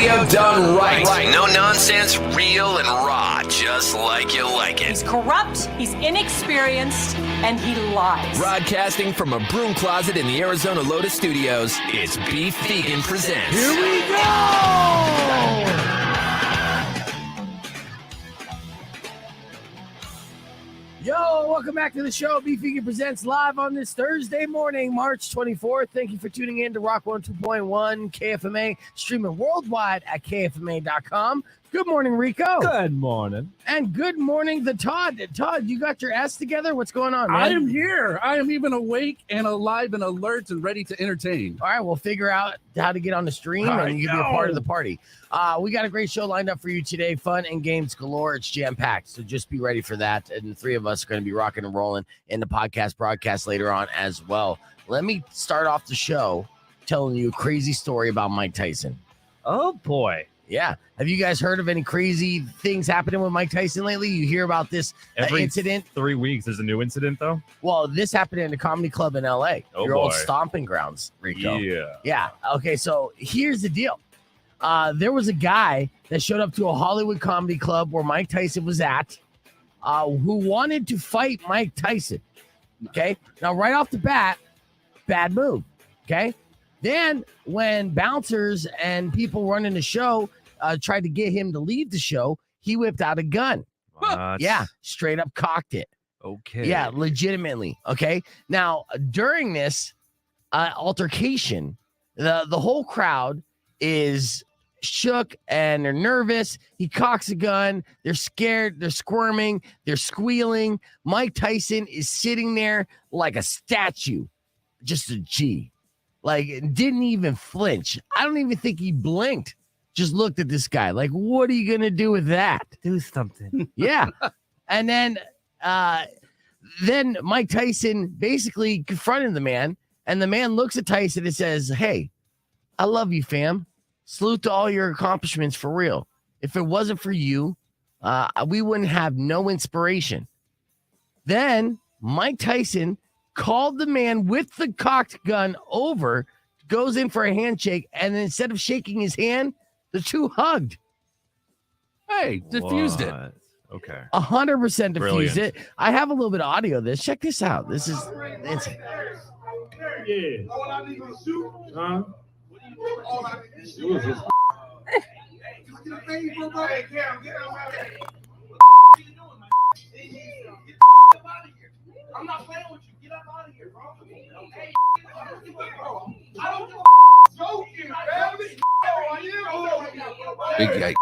radio done right. No nonsense, real and raw, just like you like it. He's corrupt, he's inexperienced, and he lies. Broadcasting from a broom closet in the Arizona Lotus Studios, it's Beef Vegan Presents. Here we go! Yo, welcome back to the show. Beef Vegan Presents live on this Thursday morning, March 24th. Thank you for tuning in to Rock 102.1 KFMA, streaming worldwide at KFMA.com. Good morning, Rico. Good morning. And good morning, the Todd. Todd, you got your ass together? What's going on, man? I am here. I am even awake and alive and alert and ready to entertain. All right, we'll figure out how to get on the stream and you can be a part of the party. We got a great show lined up for you today. Fun and games galore. It's jam-packed, so just be ready for that. And the three of us are going to be rocking and rolling in the broadcast later on as well. Let me start off the show telling you a crazy story about Mike Tyson. Oh, boy. Yeah. Have you guys heard of any crazy things happening with Mike Tyson lately? You hear about this incident? 3 weeks, there's a new incident, though? Well, this happened in a comedy club in L.A. Oh, your boy. old stomping grounds, Rico. Yeah. Yeah. Okay, so here's the deal. There was a guy that showed up to a Hollywood comedy club where Mike Tyson was at who wanted to fight Mike Tyson. Okay? Now, right off the bat, bad move. Okay? Then when bouncers and people running the show tried to get him to leave the show, he whipped out a gun. What? Yeah, straight up cocked it. Okay. Yeah, legitimately. Okay. Now, during this altercation, the whole crowd is shook and they're nervous. He cocks a gun. They're scared. They're squirming. They're squealing. Mike Tyson is sitting there like a statue, just a G. Like, didn't even flinch. I don't even think he blinked. Just looked at this guy. Like, what are you going to do with that? Do something. Yeah. And then Mike Tyson basically confronted the man. And the man looks at Tyson and says, "Hey, I love you, fam. Salute to all your accomplishments for real. If it wasn't for you, we wouldn't have no inspiration." Then Mike Tyson called the man with the cocked gun over, goes in for a handshake, and then instead of shaking his hand, the two hugged. Hey, diffused it. Okay. 100% diffused Brilliant. it. I have a little bit of audio of this. Check this out. This is insane. Yeah. Huh? I'm not playing with you. Get up out of here, bro. I don't give a joking, family. Big yikes.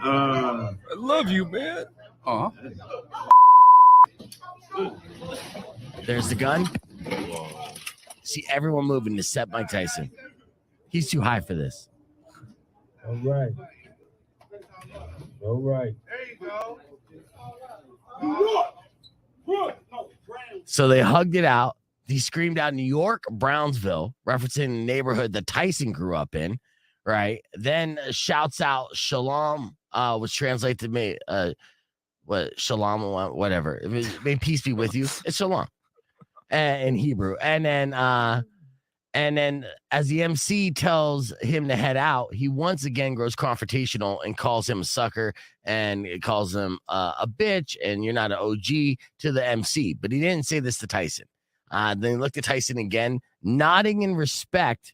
Uh, I love you, man. Aw. There's the gun. See everyone moving except Mike Tyson. He's too high for this. all right. All right. There you go. So they hugged it out. He screamed out New York, Brownsville, referencing the neighborhood that Tyson grew up in, right? Then shouts out Shalom, which translates to me, Shalom, whatever. May peace be with you. It's Shalom in Hebrew. And then as the MC tells him to head out, he once again grows confrontational and calls him a sucker and it calls him a bitch and you're not an OG to the MC. But he didn't say this to Tyson. Then he looked at Tyson again, nodding in respect,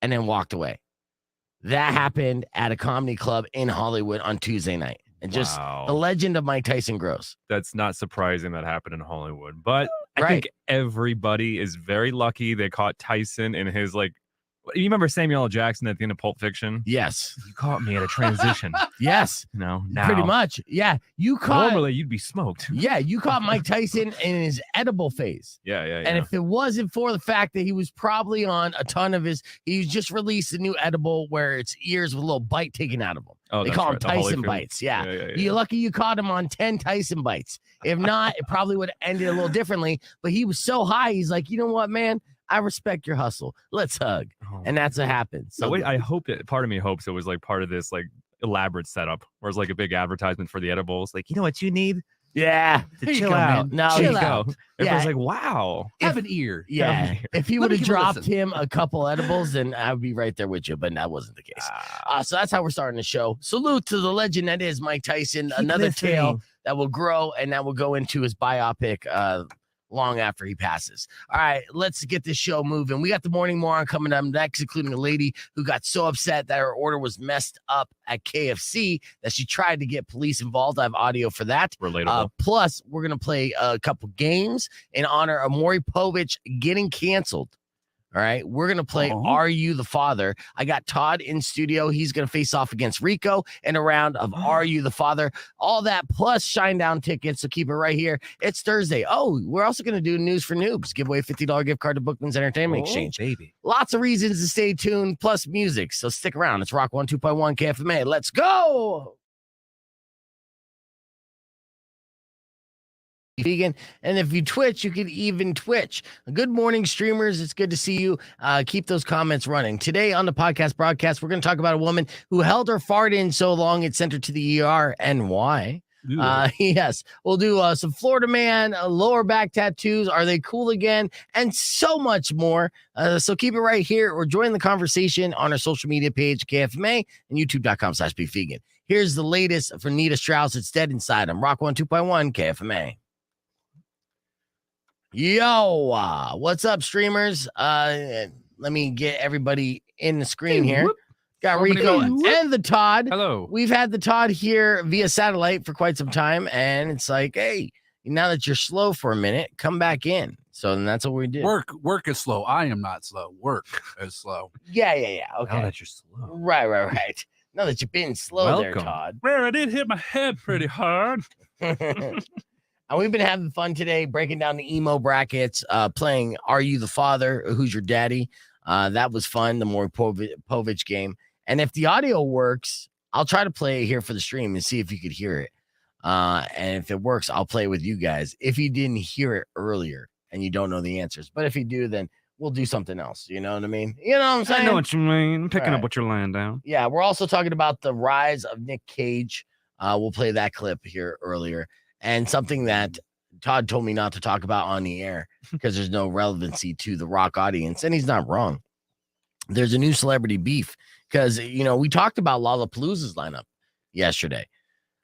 and then walked away. That happened at a comedy club in Hollywood on Tuesday night. And just the legend of Mike Tyson grows. That's not surprising that happened in Hollywood. But I Right. think everybody is very lucky they caught Tyson in his, like, you remember Samuel L. Jackson at the end of Pulp Fiction? Yes. You caught me at a transition. Yes. You know, now. Pretty much. Yeah. You caught. Normally, you'd be smoked. Yeah. You caught Mike Tyson in his edible phase. Yeah. And if it wasn't for the fact that he was probably on a ton of he just released a new edible where it's ears with a little bite taken out of them. Oh, They that's call right, them the Tyson Holyfield. bites. Yeah. Yeah. You're lucky you caught him on 10 Tyson bites. If not, it probably would have ended a little differently. But he was so high, he's like, you know what, man? I respect your hustle. Let's hug. Oh. And that's what happened. So I hope that part of me hopes it was like part of this like elaborate setup where it's like a big advertisement for the edibles. Like, you know what you need? Yeah. To Here you chill go, out. man. No, Chill he's- out. Yeah. Everyone's like, wow. Have an ear. Yeah. If he Let would me have give it a dropped listen. him a couple edibles, then I would be right there with you, but that wasn't the case. So that's how we're starting the show. Salute to the legend that is Mike Tyson. Keep Another listening. tale that will grow and that will go into his biopic long after he passes. All right, let's get this show moving. We got the morning moron coming up next, including a lady who got so upset that her order was messed up at KFC that she tried to get police involved. I have audio for that. Relatable. Plus, we're going to play a couple games in honor of Maury Povich getting canceled. All right, we're going to play Are You the Father? I got Todd in studio. He's going to face off against Rico in a round of Are You the Father? All that plus Shinedown tickets, so keep it right here. It's Thursday. Oh, we're also going to do News for Noobs. Give away a $50 gift card to Bookman's Entertainment Exchange. Baby. Lots of reasons to stay tuned, plus music, so stick around. It's Rock 102.1 KFMA. Let's go! Vegan, and if you Twitch, you can even Twitch. Good morning, streamers. It's good to see you. Keep those comments running. Today on the podcast broadcast, we're going to talk about a woman who held her fart in so long it sent her to the ER and why. Yes, we'll do some Florida man, lower back tattoos. Are they cool again? And so much more. So keep it right here or join the conversation on our social media page, KFMA, and youtube.com/beefvegan. Here's the latest for Nita Strauss. It's Dead Inside. I'm Rock 102.1 KFMA. Yo, what's up, streamers? Let me get everybody in the screen here. Got Rico and the Todd. Hello. We've had the Todd here via satellite for quite some time, and it's like, hey, now that you're slow for a minute, come back in. So then that's what we did. Work is slow. I am not slow. Work is slow. Yeah. Okay. Now that you're slow. Right. Now that you've been slow there, Todd. Well, I did hit my head pretty hard. And we've been having fun today, breaking down the emo brackets, playing Are You the Father? Who's Your Daddy? That was fun, the Maury Povich game. And if the audio works, I'll try to play it here for the stream and see if you could hear it. And if it works, I'll play it with you guys. If you didn't hear it earlier and you don't know the answers. But if you do, then we'll do something else. You know what I mean? You know what I'm saying? I know what you mean. I'm picking All up right. what you're laying down. Yeah, we're also talking about the rise of Nic Cage. We'll play that clip here earlier. And something that Todd told me not to talk about on the air because there's no relevancy to the rock audience. And he's not wrong. There's a new celebrity beef because, we talked about Lollapalooza's lineup yesterday.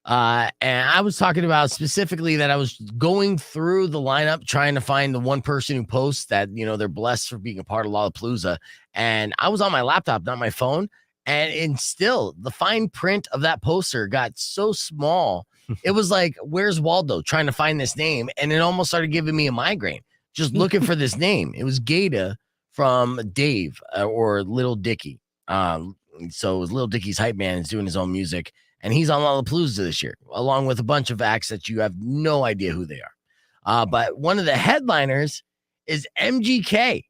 And I was talking about specifically that I was going through the lineup trying to find the one person who posts that, they're blessed for being a part of Lollapalooza. And I was on my laptop, not my phone. And still, the fine print of that poster got so small. It was like, where's Waldo? Trying to find this name. And it almost started giving me a migraine just looking for this name. It was Gata from Dave or Little Dicky. So it was Little Dicky's hype man. Is doing his own music. And he's on Lollapalooza this year, along with a bunch of acts that you have no idea who they are. But one of the headliners is MGK,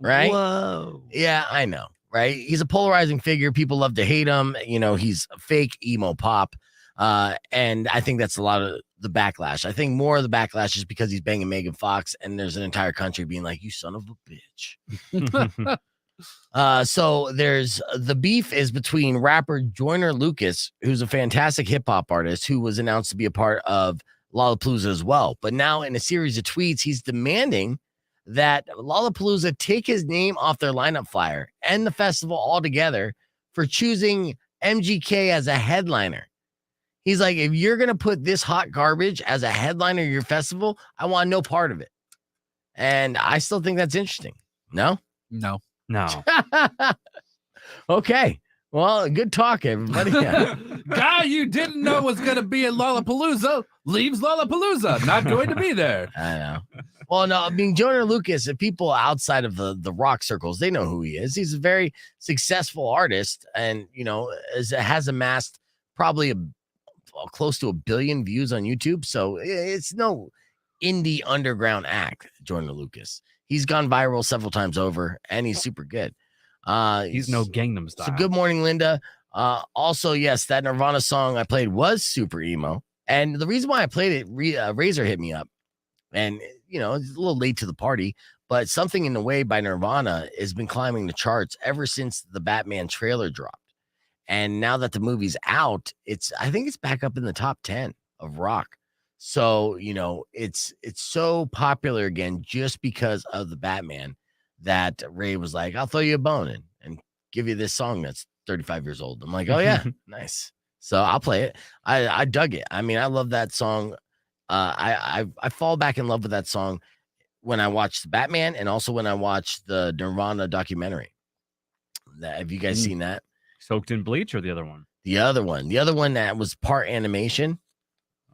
right? Whoa. Yeah, I know, right? He's a polarizing figure. People love to hate him. He's fake emo pop. And I think that's a lot of the backlash. I think more of the backlash is because he's banging Megan Fox, and there's an entire country being like, you son of a bitch. So there's the beef is between rapper Joyner Lucas, who's a fantastic hip hop artist who was announced to be a part of Lollapalooza as well. But now in a series of tweets, he's demanding that Lollapalooza take his name off their lineup flyer and the festival altogether for choosing MGK as a headliner. He's like, if you're going to put this hot garbage as a headliner of your festival, I want no part of it. And I still think that's interesting. No? No. Okay. Well, good talk, everybody. Yeah. Guy you didn't know was going to be at Lollapalooza leaves Lollapalooza. Not going to be there. I know. Well, no, I mean, Joyner Lucas, if people outside of the rock circles, they know who he is. He's a very successful artist and, has amassed probably close to 1 billion views on YouTube. So it's no indie underground act, Joyner Lucas. He's gone viral several times over and he's super good. He's no Gangnam Style. So good morning, Linda. Also, yes, that Nirvana song I played was super emo. And the reason why I played it, Razor hit me up. And, it's a little late to the party, but Something in the Way by Nirvana has been climbing the charts ever since the Batman trailer dropped. And now that the movie's out, I think it's back up in the top 10 of rock. So, it's so popular again just because of the Batman that Ray was like, I'll throw you a bone and give you this song that's 35 years old. I'm like, oh yeah, nice. So I'll play it. I dug it. I mean, I love that song. I fall back in love with that song when I watch the Batman and also when I watch the Nirvana documentary. Have you guys seen that? Soaked in Bleach or the other one? The other one that was part animation.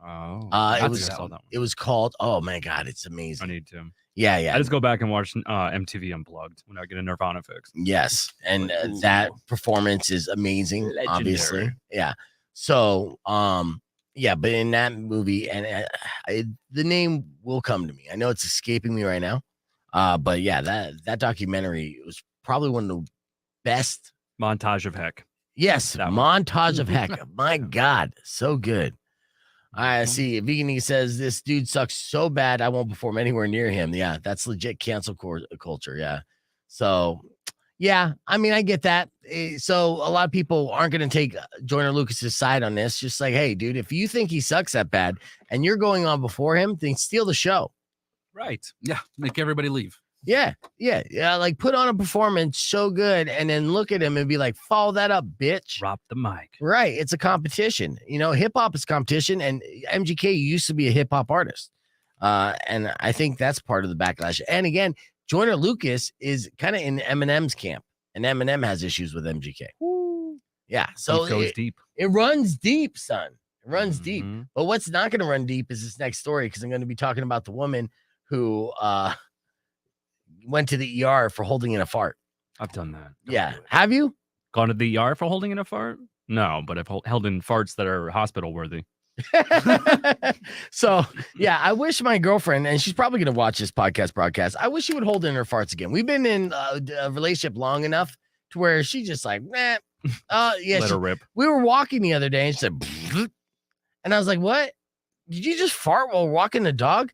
Oh, it was called. Oh my god, it's amazing. I need to. Yeah. I just go back and watch MTV Unplugged when I get a Nirvana fix. Yes, and that performance is amazing. Legendary. Obviously, yeah. So, yeah, but in that movie, and the name will come to me. I know it's escaping me right now, but yeah, that documentary was probably one of the best. Montage of Heck. Yes, Montage of Heck. My God, so good. I see. Vegan says this dude sucks so bad I won't perform anywhere near him. Yeah, that's legit cancel culture. Yeah. So, yeah, I mean, I get that. So a lot of people aren't going to take Joyner Lucas's side on this. Just like, hey, dude, if you think he sucks that bad and you're going on before him, then steal the show. Right. Yeah. Make everybody leave. Yeah. Like put on a performance so good and then look at him and be like, follow that up, bitch. Drop the mic. Right. It's a competition. Hip hop is competition, and MGK used to be a hip hop artist. And I think that's part of the backlash. And again, Joyner Lucas is kind of in Eminem's camp, and Eminem has issues with MGK. Ooh. Yeah. So it goes deep. It runs deep, son. It runs deep. But what's not going to run deep is this next story, because I'm going to be talking about the woman who went to the ER for holding in a fart. I've done that. Yeah. Have you gone to the ER for holding in a fart? No, but I've held in farts that are hospital worthy. So, yeah, I wish my girlfriend, and she's probably going to watch this broadcast. I wish she would hold in her farts again. We've been in a relationship long enough to where she just like, yeah. Let her rip. We were walking the other day and she said, and I was like, what? Did you just fart while walking the dog?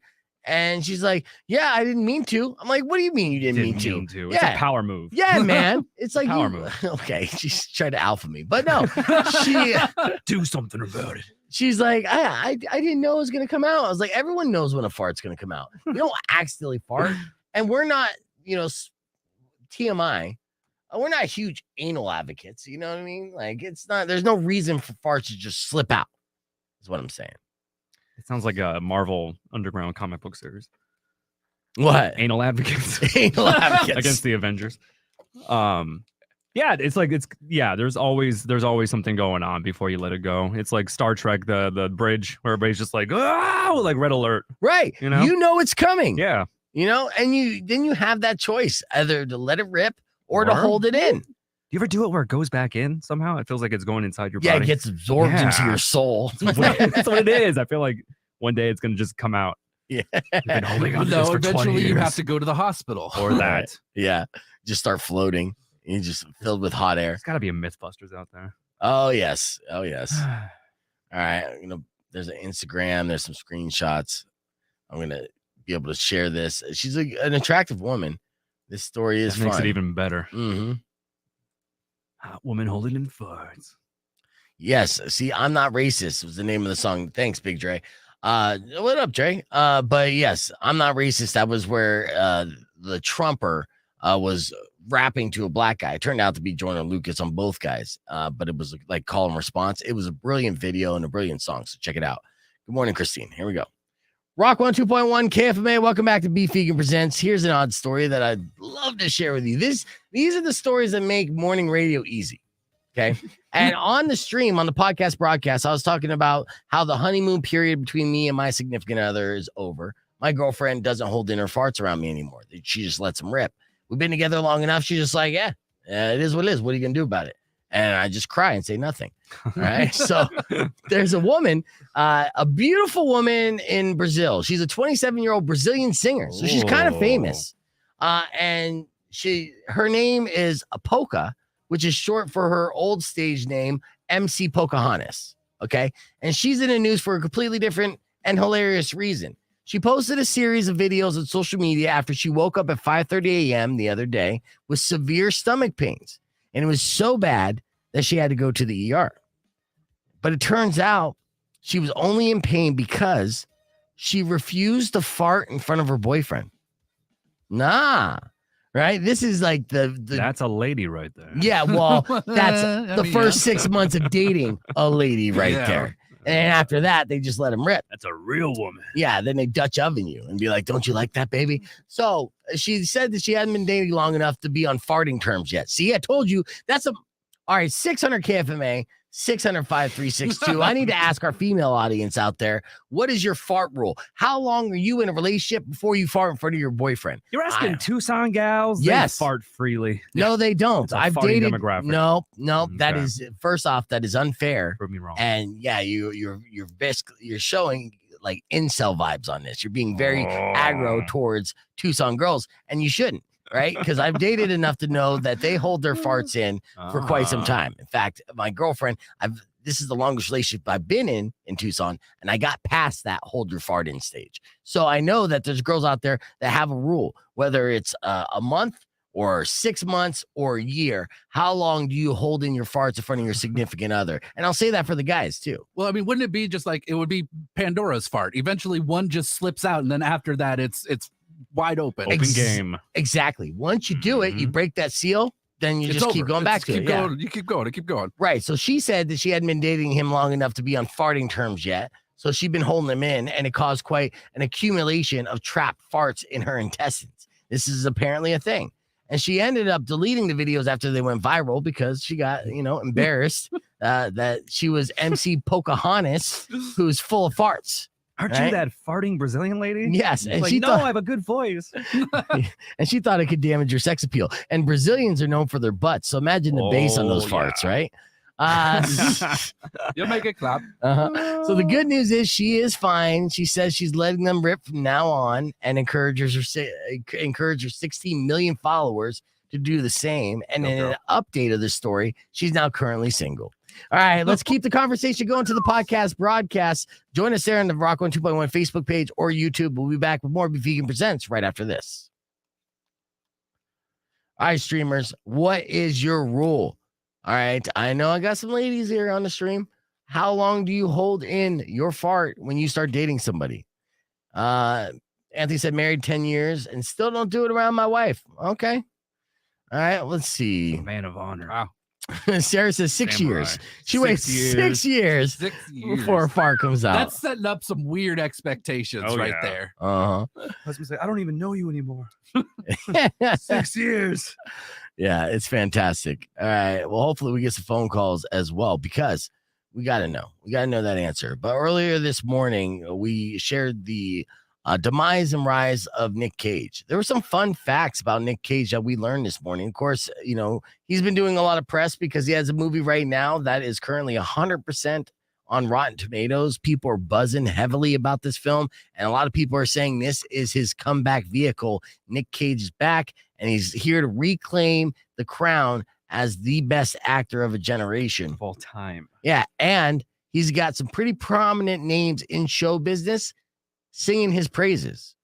And she's like, yeah, I didn't mean to. I'm like, what do you mean you didn't mean to? It's a power move. Yeah, man. It's like power move. Okay, she's trying to alpha me, but no, she do something about it. She's like, I didn't know it was gonna come out. I was like, everyone knows when a fart's gonna come out. You don't accidentally fart, and we're not, TMI. We're not huge anal advocates. You know what I mean? Like, it's not. There's no reason for farts to just slip out. Is what I'm saying. It sounds like a Marvel Underground comic book series. What? Anal advocates. Anal advocates against the Avengers. Yeah, there's always something going on before you let it go. It's like Star Trek, the bridge where everybody's just like, oh, like red alert. Right. You know it's coming. Yeah. And you have that choice, either to let it rip or to hold it in. Do you ever do it where it goes back in somehow? It feels like it's going inside your body. Yeah, it gets absorbed into your soul. That's what it is. I feel like one day it's going to just come out. Yeah. You've been holding on to this for 20 eventually years. you have to go to the hospital. Or that. Yeah. Just start floating. You just filled with hot air. There's got to be a Mythbusters out there. Oh, yes. All right. There's an Instagram. There's some screenshots. I'm going to be able to share this. She's an attractive woman. This story is makes fun. it even better. Mm-hmm. Hot woman holding in farts. Yes. See, I'm not racist was the name of the song. Thanks, Big Dre. What up, Dre? But yes, I'm not racist. That was where the Trumper was rapping to a black guy. It turned out to be Joyner Lucas on both guys. But it was like call and response. It was a brilliant video and a brilliant song. So check it out. Good morning, Christine. Here we go. Rock 102.1 KFMA. Welcome back to Beef Vegan Presents. Here's an odd story that I'd love to share with you. These are the stories that make morning radio easy. Okay. And on the stream, on the podcast broadcast, I was talking about how the honeymoon period between me and my significant other is over. My girlfriend doesn't hold in her farts around me anymore. She just lets them rip. We've been together long enough. She's just like, yeah, it is what it is. What are you going to do about it? And I just cry and say nothing. All right. So there's a woman, a beautiful woman in Brazil. She's a 27-year-old Brazilian singer. So she's kind of famous. And her name is Apoca, which is short for her old stage name, MC Pocahontas. Okay. And she's in the news for a completely different and hilarious reason. She posted a series of videos on social media after she woke up at 5:30 a.m. the other day with severe stomach pains. And it was so bad that she had to go to the ER. But it turns out she was only in pain because she refused to fart in front of her boyfriend. Nah, right? This is like the That's a lady right there. yeah, well, that's I the mean, first yeah. 6 months of dating a lady right Yeah. there. And then after that, they just let him rip. That's a real woman. Yeah, then they Dutch oven you and be like, don't you like that, baby? So she said that she hadn't been dating long enough to be on farting terms yet. See, I told you that's all right, 600 KFMA, 600-5362. I need to ask our female audience out there, what is your fart rule? How long are you in a relationship before you fart in front of your boyfriend? You're asking Tucson gals? Yes. They fart freely. No, they don't. It's a I've farting dated. demographic. No, that Okay. is first off, that is unfair. Prove me wrong. And yeah, you're showing like incel vibes on this. You're being very aggro towards Tucson girls, and you shouldn't, right? Because I've dated enough to know that they hold their farts in for quite some time. In fact, my girlfriend, this is the longest relationship I've been in Tucson, and I got past that hold your fart in stage. So I know that there's girls out there that have a rule, whether it's a month or 6 months or a year. How long do you hold in your farts in front of your significant other? And I'll say that for the guys too. Well, I mean, wouldn't it be just like it would be Pandora's fart? Eventually, one just slips out, and then after that, it's wide open. Open game. Exactly. Once you do it, you break that seal, then you It's just keep over. going back to Keep it. Yeah. going. You keep going. And keep going. Right. So she said that she hadn't been dating him long enough to be on farting terms yet. So she'd been holding him in, and it caused quite an accumulation of trapped farts in her intestines. This is apparently a thing. And she ended up deleting the videos after they went viral because she got, embarrassed that she was MC Pocahontas, who's full of farts. Aren't Right? you that farting Brazilian lady? Yes. She's And like, she no, thought, I have a good voice. and she thought it could damage your sex appeal. And Brazilians are known for their butts. So imagine the bass on those Oh, farts, yeah. right? You'll make it clap. So the good news is she is fine. She says she's letting them rip from now on and encourages her 16 million followers to do the same. And in an update of this story, she's now currently single. All right, let's keep the conversation going to the podcast broadcast. Join us there on the Rock 102.1 Facebook page or YouTube. We'll be back with more Be Vegan Presents right after this. All right, streamers, what is your rule? All right, I know I got some ladies here on the stream. How long do you hold in your fart when you start dating somebody? Anthony said married 10 years and still don't do it around my wife. Okay. All right, let's see. Man of honor. Wow. Sarah says 6 Samurai. years. She waits 6 6 years 6 years. before a fart comes out. That's setting up some weird expectations Oh, right yeah. there. Uh-huh. Husband say, I don't even know you anymore. Yeah, 6 years. it's fantastic. All right. Well, hopefully we get some phone calls as well because we got to know. We got to know that answer. But earlier this morning, we shared the demise and rise of Nic Cage. There were some fun facts about Nic Cage that we learned this morning. Of course, he's been doing a lot of press because he has a movie right now that is currently 100% on Rotten Tomatoes. People are buzzing heavily about this film, and a lot of people are saying this is his comeback vehicle. Nic Cage is back, and he's here to reclaim the crown as the best actor of a generation. Of all time. Yeah, and he's got some pretty prominent names in show business singing his praises.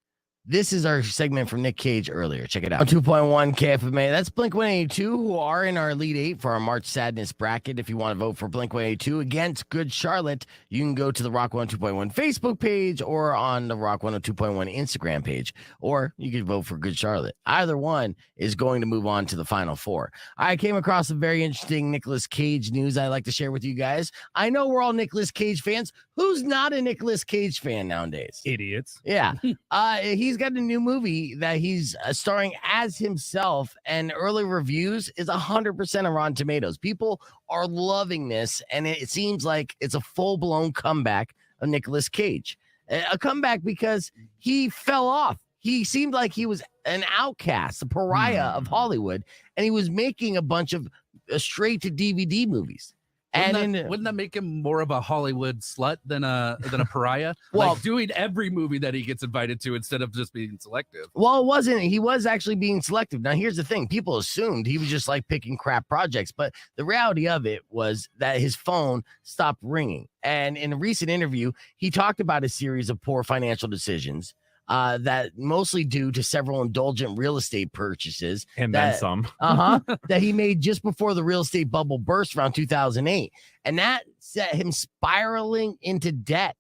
This is our segment from Nic Cage earlier. Check it out. 2.1 KFMA. That's Blink-182, who are in our Elite 8 for our March Sadness bracket. If you want to vote for Blink-182 against Good Charlotte, you can go to the Rock 102.1 Facebook page or on the Rock 102.1 Instagram page, or you can vote for Good Charlotte. Either one is going to move on to the Final Four. I came across some very interesting Nicolas Cage news I'd like to share with you guys. I know we're all Nicolas Cage fans. Who's not a Nicolas Cage fan nowadays? Idiots. Yeah. He's got a new movie that he's starring as himself, and early reviews is 100% on Rotten Tomatoes. People are loving this, and it seems like it's a full-blown comeback of Nicolas Cage. A comeback because he fell off. He seemed like he was an outcast, a pariah of Hollywood, and he was making a bunch of straight-to-DVD movies. Wouldn't that make him more of a Hollywood slut than a pariah? Well- Like doing every movie that he gets invited to instead of just being selective. Well, it wasn't. He was actually being selective. Now, here's the thing. People assumed he was just like picking crap projects, but the reality of it was that his phone stopped ringing. And in a recent interview, he talked about a series of poor financial decisions that mostly due to several indulgent real estate purchases. And that, then some. that he made just before the real estate bubble burst around 2008. And that set him spiraling into debt.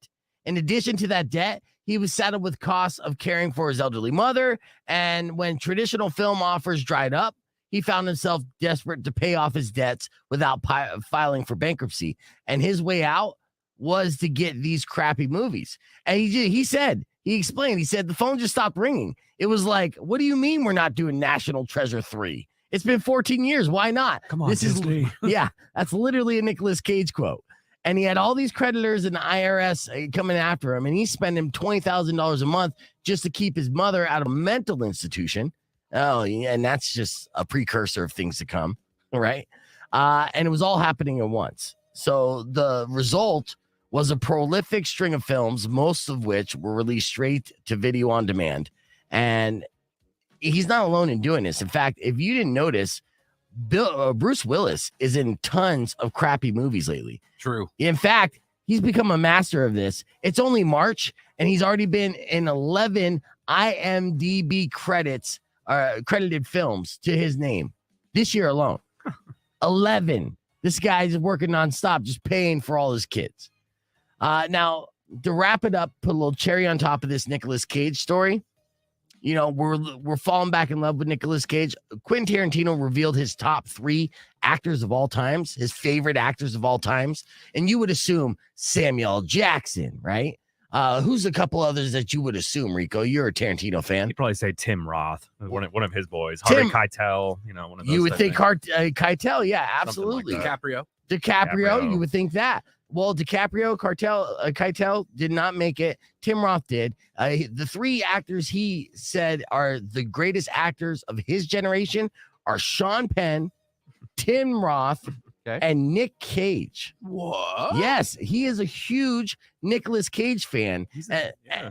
In addition to that debt, he was saddled with costs of caring for his elderly mother. And when traditional film offers dried up, he found himself desperate to pay off his debts without filing for bankruptcy. And his way out was to get these crappy movies. And he explained, he said, the phone just stopped ringing. It was like, what do you mean we're not doing National Treasure 3? It's been 14 years. Why not? Come on, Disney. Yeah, that's literally a Nicolas Cage quote. And he had all these creditors and the IRS coming after him, and he's spending $20,000 a month just to keep his mother out of a mental institution. Oh, yeah, and that's just a precursor of things to come, right? And it was all happening at once. So the result was a prolific string of films, most of which were released straight to video on demand. And he's not alone in doing this. In fact, if you didn't notice, Bruce Willis is in tons of crappy movies lately. True. In fact, he's become a master of this. It's only March, and he's already been in 11 IMDb credited films to his name this year alone. 11. This guy's working nonstop, just paying for all his kids. Now, to wrap it up, put a little cherry on top of this Nicolas Cage story. You know, we're falling back in love with Nicolas Cage. Quentin Tarantino revealed his top 3 actors of all times, his favorite actors of all times. And you would assume Samuel Jackson, right? Who's a couple others that you would assume, Rico? You're a Tarantino fan. You'd probably say Tim Roth, one of his boys. Harvey Keitel, one of those. You would think Keitel, yeah, absolutely. Like DiCaprio, you would think that. Well, Keitel did not make it. Tim Roth did. The 3 actors he said are the greatest actors of his generation are Sean Penn, Tim Roth, and Nic Cage. What? Yes, he is a huge Nicolas Cage fan.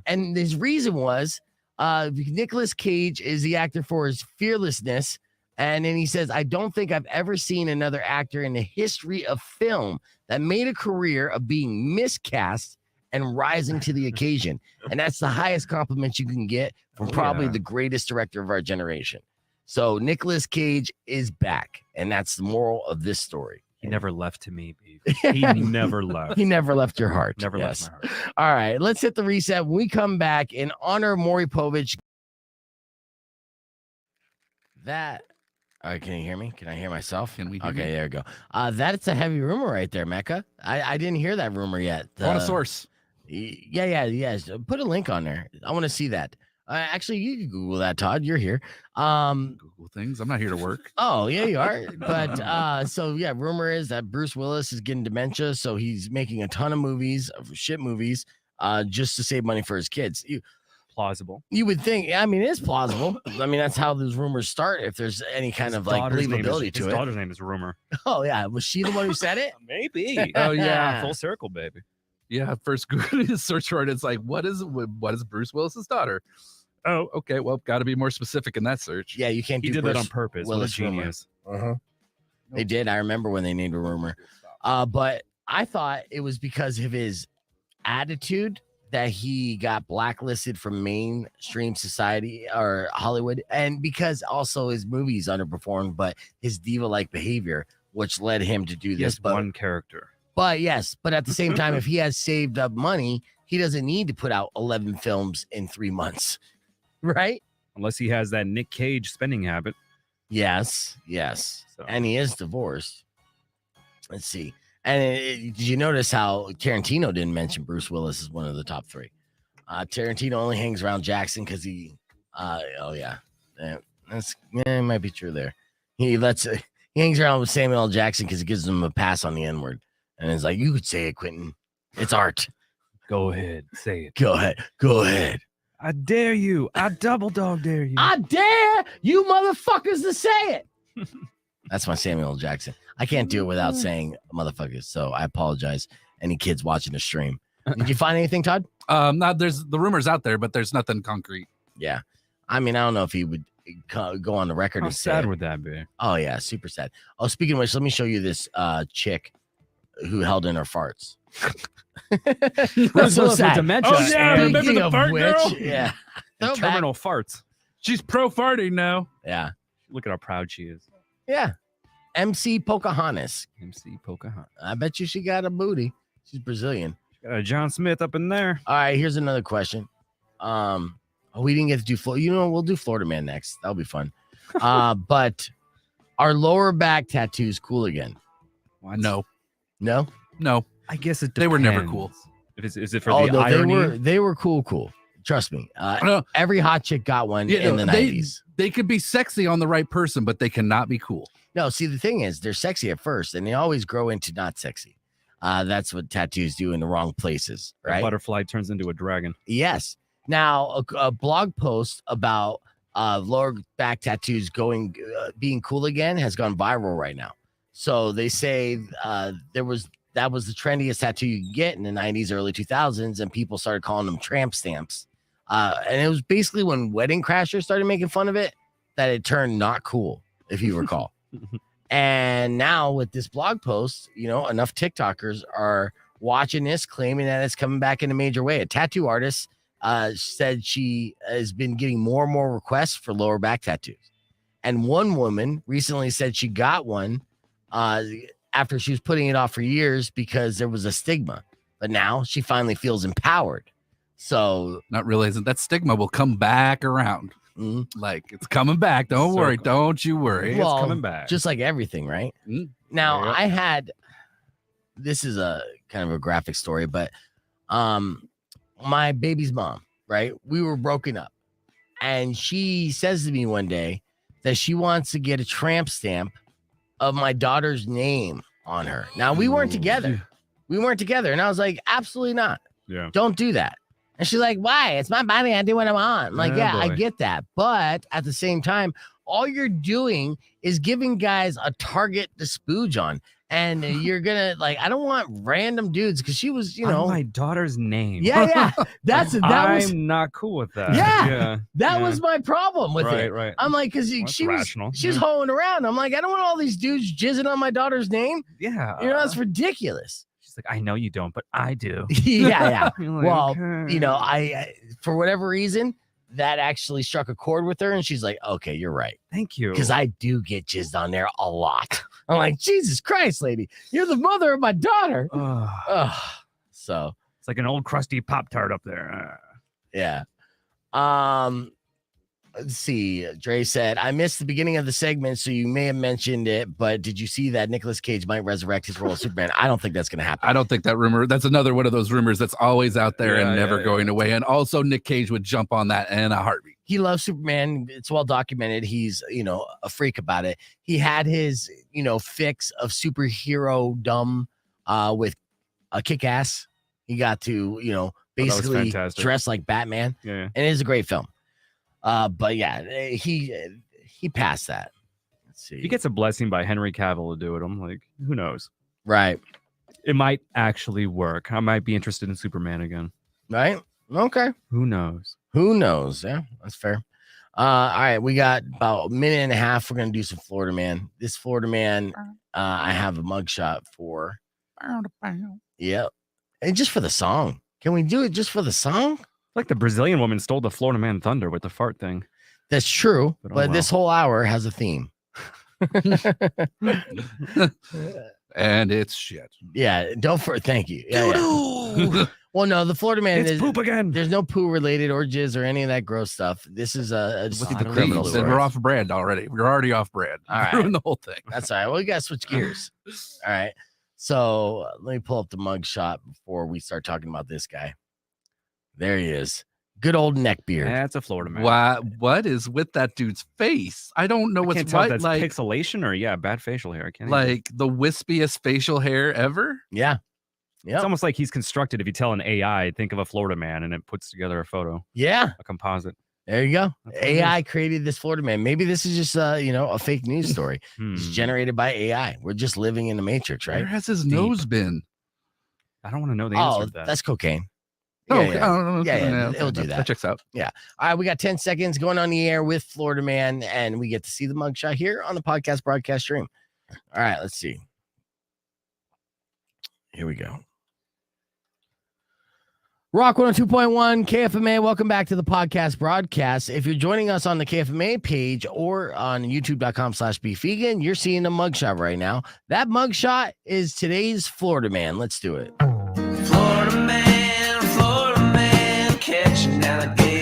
And his reason was Nicolas Cage is the actor for his fearlessness. And then he says, I don't think I've ever seen another actor in the history of film that made a career of being miscast and rising to the occasion. And that's the highest compliment you can get from probably the greatest director of our generation. So Nicolas Cage is back. And that's the moral of this story. He never left to me, Beef. He never left. He never left your heart. Never left my heart. All right, let's hit the reset. When we come back, in honor of Maury Povich. All right, can you hear me? Can I hear myself? Can we hear Okay, you? there we go. That's a heavy rumor right there, Mecca. I didn't hear that rumor yet. I want a source. Yeah. Put a link on there. I want to see that. Actually, you can Google that, Todd. You're here. Google things. I'm not here to work. Oh, yeah, you are. But so yeah, rumor is that Bruce Willis is getting dementia, so he's making a ton of movies, shit movies, just to save money for his kids. Plausible. You would think. I mean, it's plausible. I mean, that's how those rumors start. If there's any kind of like believability to it. His daughter's name is Rumor. Oh yeah, was she the one who said it? Maybe. Oh yeah, full circle, baby. Yeah, first Google search for it. It's like, what is Bruce Willis's daughter? Oh, okay. Well, got to be more specific in that search. Yeah, you can't. He did that on purpose. Willis What a genius. They did. I remember when they named a Rumor. But I thought it was because of his attitude that he got blacklisted from mainstream society or Hollywood, and because also his movies underperformed, but his diva-like behavior, which led him to do this. But one character. But at the same time, if he has saved up money, he doesn't need to put out 11 films in 3 months, right? Unless he has that Nic Cage spending habit. Yes. So. And he is divorced. Let's see. And did you notice how Tarantino didn't mention Bruce Willis as one of the top 3? Tarantino only hangs around Jackson because it might be true there. He hangs around with Samuel L. Jackson because it gives him a pass on the N-word. And it's like, you could say it, Quentin. It's art. Go ahead, say it. Go ahead. I dare you. I double dog dare you. I dare you motherfuckers to say it. That's my Samuel L. Jackson. I can't do it without saying motherfuckers. So I apologize. Any kids watching the stream. Did you find anything, Todd? There's the rumors out there, but there's nothing concrete. Yeah. I mean, I don't know if he would go on the record. How and sad say would that be? Oh, yeah. Super sad. Oh, speaking of which, let me show you this chick who held in her farts. That's so sad. Dementia. Oh, yeah, remember Speaking the of fart which, girl? yeah. And terminal farts. She's pro farting now. Yeah. Look at how proud she is. Yeah. MC Pocahontas. MC Pocahontas. I bet you she got a booty. She's Brazilian. Got a John Smith up in there. All right, here's another question. We didn't get to do Florida. We'll do Florida Man next. That'll be fun. But our lower back tattoos cool again? No. No. I guess it depends. They were never cool. Is it for the no, irony? they were cool. Trust me. Every hot chick got one in the 90s. They could be sexy on the right person, but they cannot be cool. No, see, the thing is, they're sexy at first, and they always grow into not sexy. That's what tattoos do in the wrong places, A right? butterfly turns into a dragon. Yes. Now, a blog post about lower back tattoos being cool again has gone viral right now. So they say that was the trendiest tattoo you could get in the 90s, early 2000s, and people started calling them tramp stamps. And it was basically when Wedding Crashers started making fun of it that it turned not cool, if you recall. And now with this blog post, enough TikTokers are watching this, claiming that it's coming back in a major way. A tattoo artist said she has been getting more and more requests for lower back tattoos. And one woman recently said she got one after she was putting it off for years because there was a stigma. But now she finally feels empowered. So not realizing that stigma will come back around. Like it's coming back. Don't worry. Don't you worry. Well, it's coming back. Just like everything, right? Now this is a kind of a graphic story, but my baby's mom, right? We were broken up. And she says to me one day that she wants to get a tramp stamp of my daughter's name on her. Now we weren't together. And I was like, absolutely not. Yeah. Don't do that. And she's like, why? It's my body. I do what I want. I'm like, I get that. But at the same time, all you're doing is giving guys a target to spooge on. And you're going to I don't want random dudes because she was, On my daughter's name. Yeah. I'm not cool with that. Yeah. That was my problem with it. Right. I'm like, because she was hoeing around. I'm like, I don't want all these dudes jizzing on my daughter's name. Yeah. That's ridiculous. She's like, I know you don't, but I do. Yeah. Like, Well, okay. I for whatever reason, that actually struck a chord with her. And she's like, okay, you're right. Thank you. Because I do get jizzed on there a lot. I'm like, Jesus Christ, lady, you're the mother of my daughter. So it's like an old crusty Pop-Tart up there. yeah. Let's see. Dre said, I missed the beginning of the segment, so you may have mentioned it, but did you see that Nicolas Cage might resurrect his role of Superman? I don't think that's going to happen. I don't think that rumor. That's another one of those rumors that's always out there and never going away. And also, Nic Cage would jump on that in a heartbeat. He loves Superman. It's well documented. He's, a freak about it. He had his, fix of superhero dumb with a Kick-Ass. He got to, basically dress like Batman. Yeah. And it is a great film. But yeah, he passed that. Let's see. He gets a blessing by Henry Cavill to do it. I'm like, who knows? Right. It might actually work. I might be interested in Superman again. Right. Okay. Who knows? Yeah, that's fair. All right, we got about a minute and a half. We're gonna do some Florida Man. This Florida Man, I have a mugshot for. Yeah, and just for the song. Can we do it just for the song? Like the Brazilian woman stole the Florida Man thunder with the fart thing. That's true, but this whole hour has a theme. And it's shit. Yeah, thank you. Yeah. Well, no, the Florida Man is poop again. There's no poo related or jizz or any of that gross stuff. This is the criminal. We're off brand already. We're already off brand. All right. Ruined the whole thing. That's all right. Well, you got to switch gears. All right. So let me pull up the mug shot before we start talking about this guy. There he is. Good old neck beard. That's a Florida Man. What is with that dude's face? I don't know what's what. That's like pixelation or bad facial hair. I can't like the wispiest facial hair ever. Yeah. Yeah. It's almost like he's constructed. If you tell an AI, think of a Florida Man, and it puts together a photo. Yeah. A composite. There you go. AI created this Florida Man. Maybe this is just a fake news story. It's generated by AI. We're just living in the Matrix, right? Where has his nose been? I don't want to know the answer to that. That's cocaine. Yeah. It'll do that. That checks out. Yeah. All right, we got 10 seconds going on the air with Florida Man, and we get to see the mugshot here on the podcast broadcast stream. All right, let's see. Here we go. Rock 102.1 KFMA. Welcome back to the podcast broadcast. If you're joining us on the KFMA page or on youtube.com/beefvegan, you're seeing a mugshot right now. That mugshot is today's Florida Man. Let's do it. Florida man, catching alligators.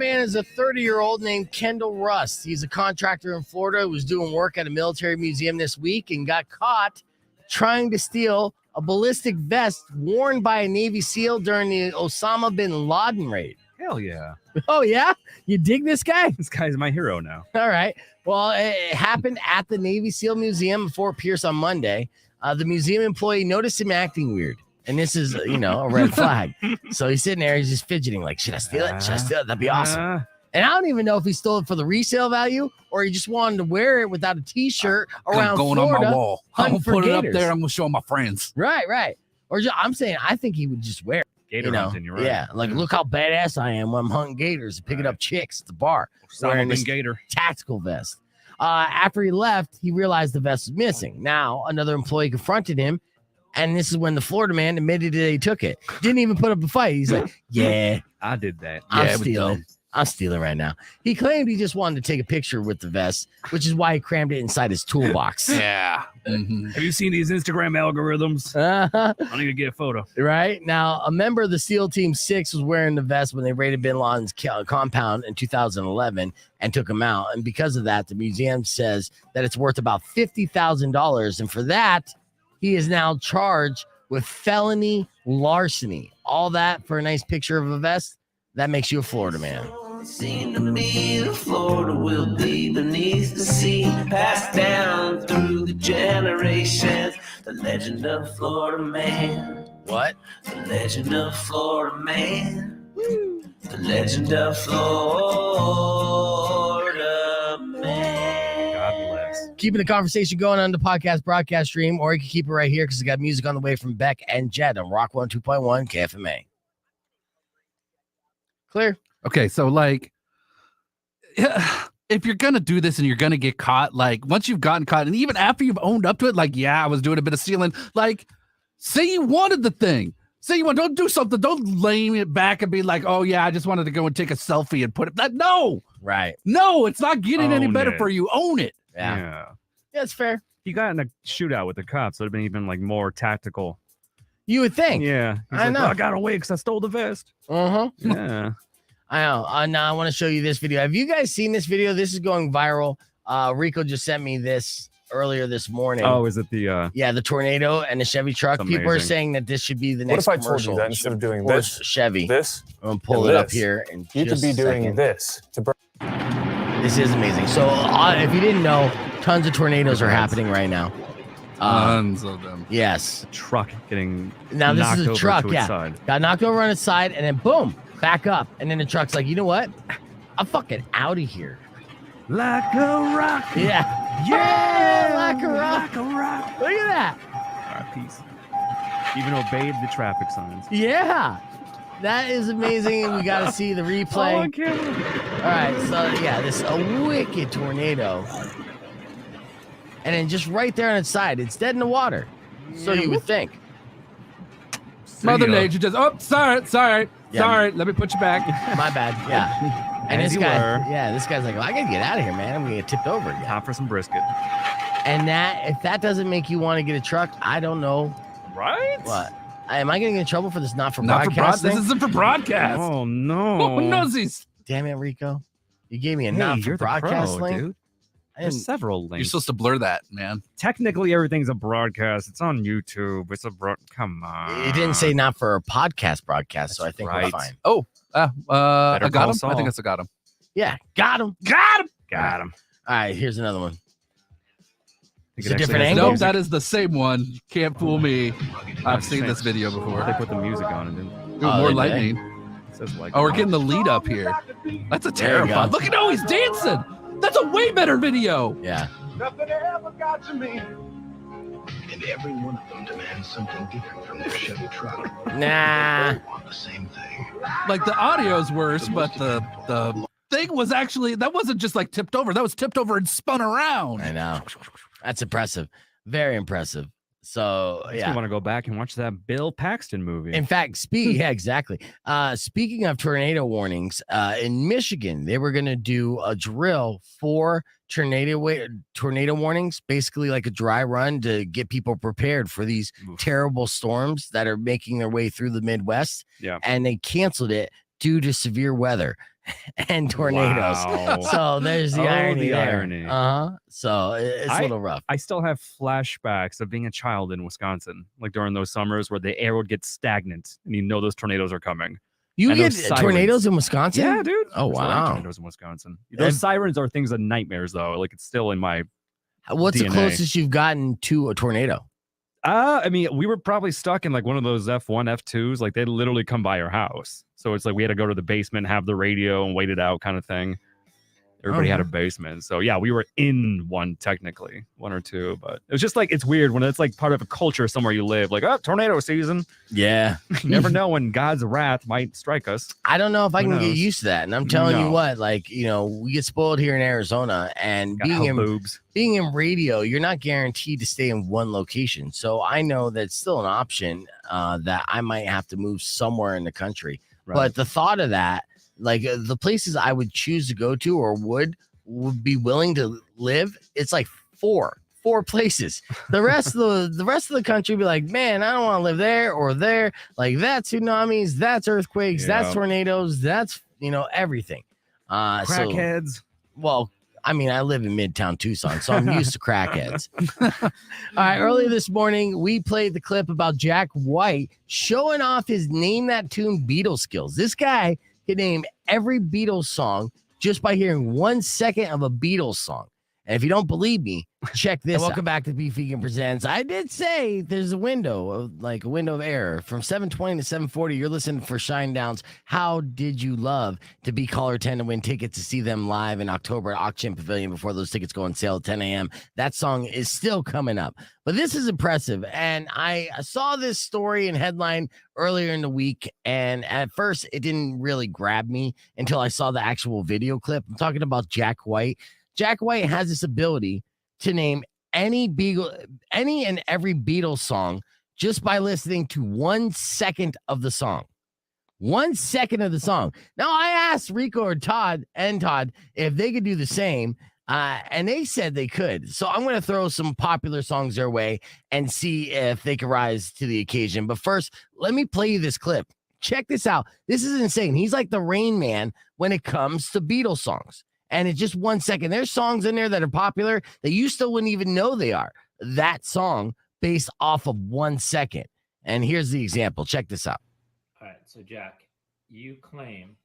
man is a 30-year-old named Kendall Rust. He's a contractor in Florida who was doing work at a military museum this week and got caught trying to steal a ballistic vest worn by a Navy SEAL during the Osama bin Laden raid. Hell yeah. Oh, yeah? You dig this guy? This guy's my hero now. All right. Well, it happened at the Navy SEAL Museum in Fort Pierce on Monday. The museum employee noticed him acting weird. And this is, a red flag. So he's sitting there. He's just fidgeting like, should I steal it? Should I steal it? That'd be awesome. And I don't even know if he stole it for the resale value or he just wanted to wear it without a T-shirt around going Florida. on my wall. I'm hunting going to for put it up gators. there. I'm going to show my friends. Right. Or I'm saying I think he would just wear it. Gator hunting, you're right. Yeah, like look how badass I am when I'm hunting gators and picking up chicks at the bar. Wearing this gator tactical vest. After he left, he realized the vest was missing. Now, another employee confronted him, and this is when the Florida man admitted that he took it. Didn't even put up a fight. He's like, yeah, I did that. I'm stealing. I'm stealing right now. He claimed he just wanted to take a picture with the vest, which is why he crammed it inside his toolbox. Yeah. Have you seen these Instagram algorithms? I need to get a photo. Right now, a member of the SEAL Team 6 was wearing the vest when they raided bin Laden's compound in 2011 and took him out. And because of that, the museum says that it's worth about $50,000. And for that, he is now charged with felony larceny. All that for a nice picture of a vest. That makes you a Florida man. Seem to me the Florida will be beneath the sea, passed down through the generations. The legend of Florida man. What? The legend of Florida man. The legend of Florida man. God bless. Keeping the conversation going on the podcast broadcast stream, or you can keep it right here because I got music on the way from Beck and Jed on Rock 102.1 KFMA. Clear. Okay, so like, if you're gonna do this and you're gonna get caught, like once you've gotten caught, and even after you've owned up to it, like, yeah, I was doing a bit of stealing. Like, say you wanted the thing. Say you want, don't do something. Don't lame it back and be like, oh yeah, I just wanted to go and take a selfie and put it. Like, no, Right. no, it's not getting any Own better it. for you. Own it. Yeah. Yeah, it's fair. He got in a shootout with the cops. It would have been even like more tactical. You would think. Yeah. He's I like, know. "Oh, I got away because I stole the vest." Uh-huh. Yeah. I know. Now I want to show you this video. Have you guys seen this video? This is going viral. Rico just sent me this earlier this morning. Oh, is it the Yeah, the tornado and the Chevy truck. It's People are amazing. saying that this should be the What next if I told commercial. you that instead of doing for this, Chevy. this, I'm gonna pull and it up this, here and you could be doing this to burn. This is amazing. So if you didn't know, tons of tornadoes are happening right now. Tons of them. Yes. truck getting Now this knocked is a over truck. to its Yeah. side? Got knocked over on its side and then boom, back up. And then the truck's like, you know what? I'm fucking out of here. Like a rock. Yeah. Yeah. Like a rock. Like a rock. Look at that. All right, peace. Even obeyed the traffic signs. Yeah. That is amazing. We got to see the replay. Oh, I can't. All right. So, yeah, this is a wicked tornado. And then just right there on its side, it's dead in the water. So you would think. Mother ya. Nature just, oh, sorry. Yeah. Let me put you back. My bad. Yeah. And As this you guy, were. this guy's like, well, I got to get out of here, man. I'm going to get tipped over again. Time for some brisket. And that, if that doesn't make you want to get a truck, I don't know Right? what. Am I getting in trouble for this? Not for Not for broadcasting? This isn't for broadcast. Oh no. Oh, nosies. Damn it, Rico. You gave me a Hey, not for you're the broadcast pro, link. dude. I There's didn't- several You're links. supposed to blur that, man. Technically, everything's a broadcast. It's on YouTube. It's a come on. It didn't say not for a podcast broadcast, so I think we're right. fine. I got call him. I Saul. think it's a got him. Yeah, got him. Got him. All right, here's another one. Think It's a it actually different has angle? Nope, music. that is the same one. You can't fool me. I've seen this video They before. put the music on it. Didn't Ooh, Oh, more did they? lightning. it says like. Oh, we're getting the lead up here. That's a There you terrifying. go. Look at how he's dancing. That's a way better video. Yeah. Nothing ever got to me. And every one of them demands something different from their Chevy truck. Nah. They want the same thing. Like the audio's worse, but the thing was actually, that wasn't just like tipped over. That was tipped over and spun around. I know. That's impressive. Very impressive. So, I yeah. want to go back and watch that Bill Paxton movie. In fact, yeah, exactly. Speaking of tornado warnings, in Michigan, they were going to do a drill for tornado warnings, basically like a dry run to get people prepared for these Oof. terrible storms that are making their way through the Midwest. Yeah. And they canceled it due to severe weather. and tornadoes. Wow. So there's the irony the there. irony. So it's a little rough. I still have flashbacks of being a child in Wisconsin, like during those summers where the air would get stagnant and you know those tornadoes are coming. You And get those sirens. tornadoes in Wisconsin? Yeah, dude. Oh, There's a lot of wow. tornadoes in Wisconsin. Those sirens are things of nightmares, though. Like it's still in my. What's DNA. the closest you've gotten to a tornado? I mean, we were probably stuck in like one of those F1, F2s. Like they literally come by our house. So it's like we had to go to the basement, have the radio, and wait it out, kind of thing. Everybody had a basement. So yeah, we were in one technically, one or two, but it was just like it's weird when it's like part of a culture somewhere you live. Like, oh, tornado season. Yeah. You never know when God's wrath might strike us. I don't know if I Who can get knows? used to that. And I'm telling you No. what, like, we get spoiled here in Arizona, and Got hell boobs. being in radio, you're not guaranteed to stay in one location. So I know that's still an option that I might have to move somewhere in the country. Right. But the thought of that, like the places I would choose to go to or would be willing to live, it's like four places. The rest of the country be like, man, I don't want to live there or there. Like that's tsunamis, that's earthquakes, that's Yeah. tornadoes, that's everything. Crackheads. Well, I mean, I live in Midtown Tucson, so I'm used to crackheads. All right, earlier this morning, we played the clip about Jack White showing off his Name That Tune Beatles skills. This guy can name every Beatles song just by hearing 1 second of a Beatles song. And if you don't believe me, check this out. Welcome back to Beef Vegan Presents. I did say there's a window of error from 7:20 to 7:40. You're listening for Shinedown's How Did You Love to be caller 10 to win tickets to see them live in October at Auction Pavilion before those tickets go on sale at 10 a.m. That song is still coming up. But this is impressive. And I saw this story and headline earlier in the week. And at first, it didn't really grab me until I saw the actual video clip. I'm talking about Jack White. Jack White has this ability to name any and every Beatles song just by listening to 1 second of the song. 1 second of the song. Now, I asked Rico or Todd if they could do the same, and they said they could. So I'm going to throw some popular songs their way and see if they can rise to the occasion. But first, let me play you this clip. Check this out. This is insane. He's like the Rain Man when it comes to Beatles songs. And it's just 1 second. There's songs in there that are popular that you still wouldn't even know they are. That song based off of 1 second. And here's the example. Check this out. All right. So, Jack, you claim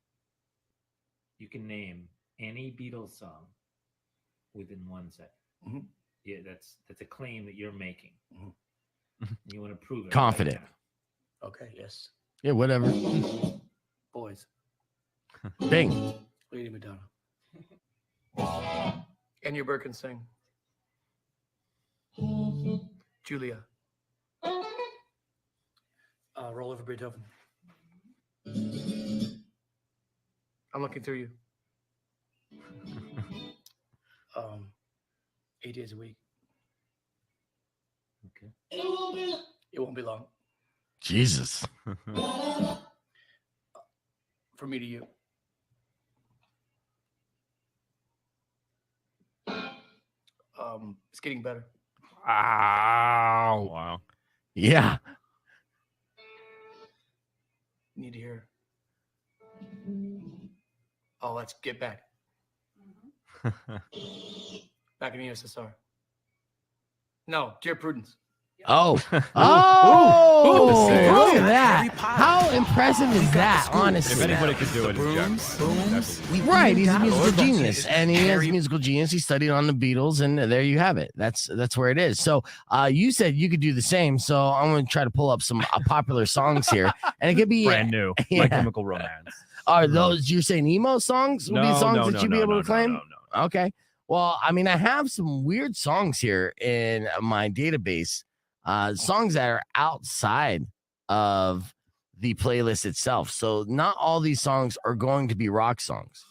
you can name any Beatles song within 1 second. Mm-hmm. Yeah, that's a claim that you're making. Mm-hmm. You want to prove it. Confident. Right now. Okay, yes. Yeah, whatever. Boys. Bing. Lady Madonna. And your Birkin sing. Julia. Roll over Beethoven. I'm looking through you. 8 days a week. Okay. It won't be long. Jesus. From me to you. It's getting better. Ow. Wow. Yeah. Need to hear. Oh, let's get back. Back in the USSR. No, Dear Prudence. Oh. Ooh, Look at that. How impressive is that, honestly? If anybody could do it, it's Jack. Right, he's a musical genius, and he is a musical genius. He studied on the Beatles, and there you have it. That's where it is. So, you said you could do the same. So I'm going to try to pull up some popular songs here, and it could be Brand new. Yeah. My Chemical Romance. Are those you're saying emo songs? Would be songs that you'd be able to claim? No. Okay. Well, I mean, I have some weird songs here in my database. Songs that are outside of the playlist itself. So not all these songs are going to be rock songs.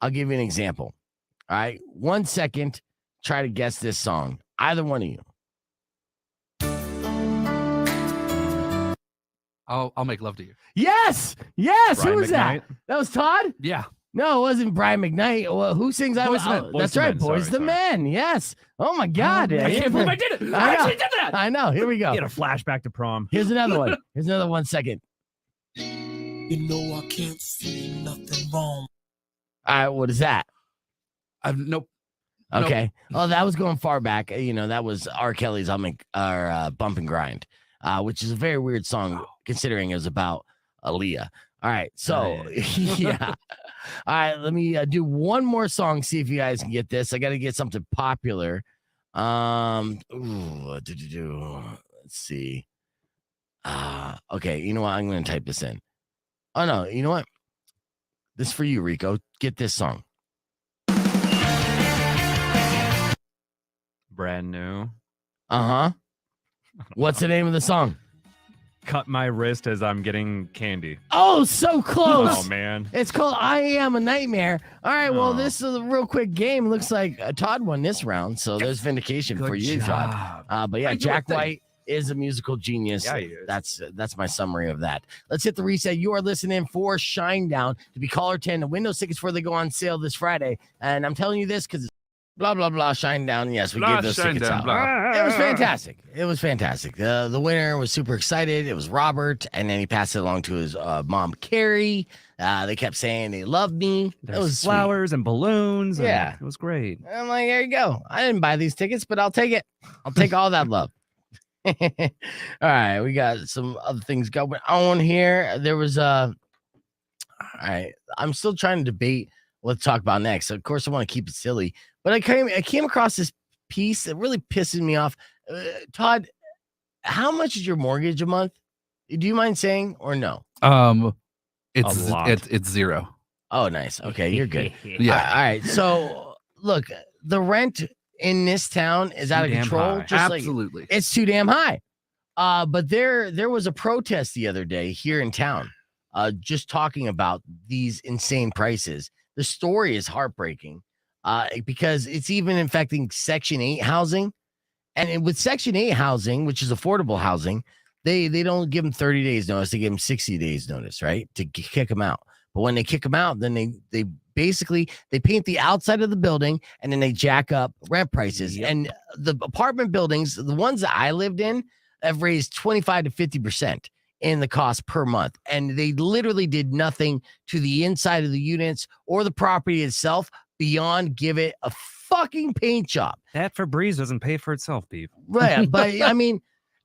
I'll give you an example. All right. 1 second. Try to guess this song. Either one of you. I'll make love to you. Yes. Yes. Brian Who was McKnight? that? That was Todd? Yeah. No, it wasn't Brian McKnight. Well, who sings I Boyz II Men. That's Boyz II right. Men. Boys Sorry, the sorry. Men. Yes. Oh my God. I can't believe I did it. I actually did that. I know. Here we go. Get a flashback to prom. Here's another one. Here's another 1 second. You know I can't see nothing wrong. All right, what is that? Nope. Okay. Oh, that was going far back. You know, that was R. Kelly's Bump and Grind, which is a very weird song considering it was about Aaliyah. All right. So, yeah. All right. Let me do one more song, see if you guys can get this. I got to get something popular. Let's see. Okay. You know what? I'm going to type this in. Oh, no. You know what? This is for you, Rico. Get this song. Brand new. Uh-huh. What's the name of the song? Cut my wrist as I'm getting candy. Oh, so close. Oh, man. It's called I Am a Nightmare. All right, well, this is a real quick game. Looks like Todd won this round, so there's vindication for you, Todd. But yeah, Jack White is a musical genius. Yeah, he is. That's my summary of that. Let's hit the reset. You are listening for Shinedown to be caller 10. The window tickets before they go on sale this Friday. And I'm telling you this because blah, blah, blah, Shinedown. Yes, we gave those tickets out. It was fantastic. It was fantastic. The winner was super excited. It was Robert, and then he passed it along to his mom, Carrie. They kept saying they loved me. There's it was flowers and balloons. Yeah. It was great. I'm like, there you go. I didn't buy these tickets, but I'll take it. I'll take all that love. All right, we got some other things going on here. There was all right. I'm still trying to debate what to talk about next. Of course, I want to keep it silly, but I came across this piece that really pisses me off. Todd, how much is your mortgage a month? Do you mind saying or no? It's zero. Oh, nice. Okay, you're good. Yeah. All right. So look, the rent in this town is out of control. High. Just Absolutely. like, it's too damn high. But there was a protest the other day here in town, just talking about these insane prices. The story is heartbreaking, because it's even affecting Section 8 housing. And with Section 8 housing, which is affordable housing, they don't give them 30 days notice. They give them 60 days notice, right? To kick them out. But when they kick them out, then they basically they paint the outside of the building and then they jack up rent prices. Yep. And the apartment buildings, the ones that I lived in, have raised 25 to 50% in the cost per month. And they literally did nothing to the inside of the units or the property itself beyond give it a fucking paint job. That Febreze doesn't pay for itself, people. Right. But I mean,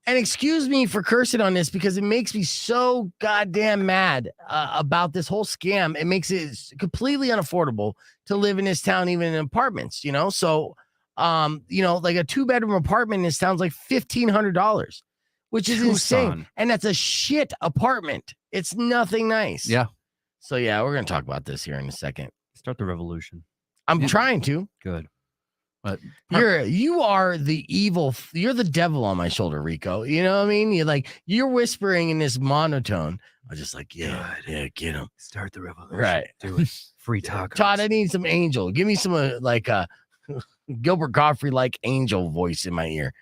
and excuse me for cursing on this because it makes me so goddamn mad about this whole scam. It makes it completely unaffordable to live in this town, even in apartments, you know? So, like a 2-bedroom apartment in this town's like $1,500, which is insane. And that's a shit apartment. It's nothing nice. Yeah. So, yeah, we're going to talk about this here in a second. Start the revolution. I'm trying to. Good. But you are the evil. You're the devil on my shoulder, Rico. You know what I mean? You're whispering in this monotone. I'm just like, yeah, get him. Start the revolution. Right. Do it. Free tacos. Todd, I need some angel. Give me some Gilbert Godfrey like angel voice in my ear.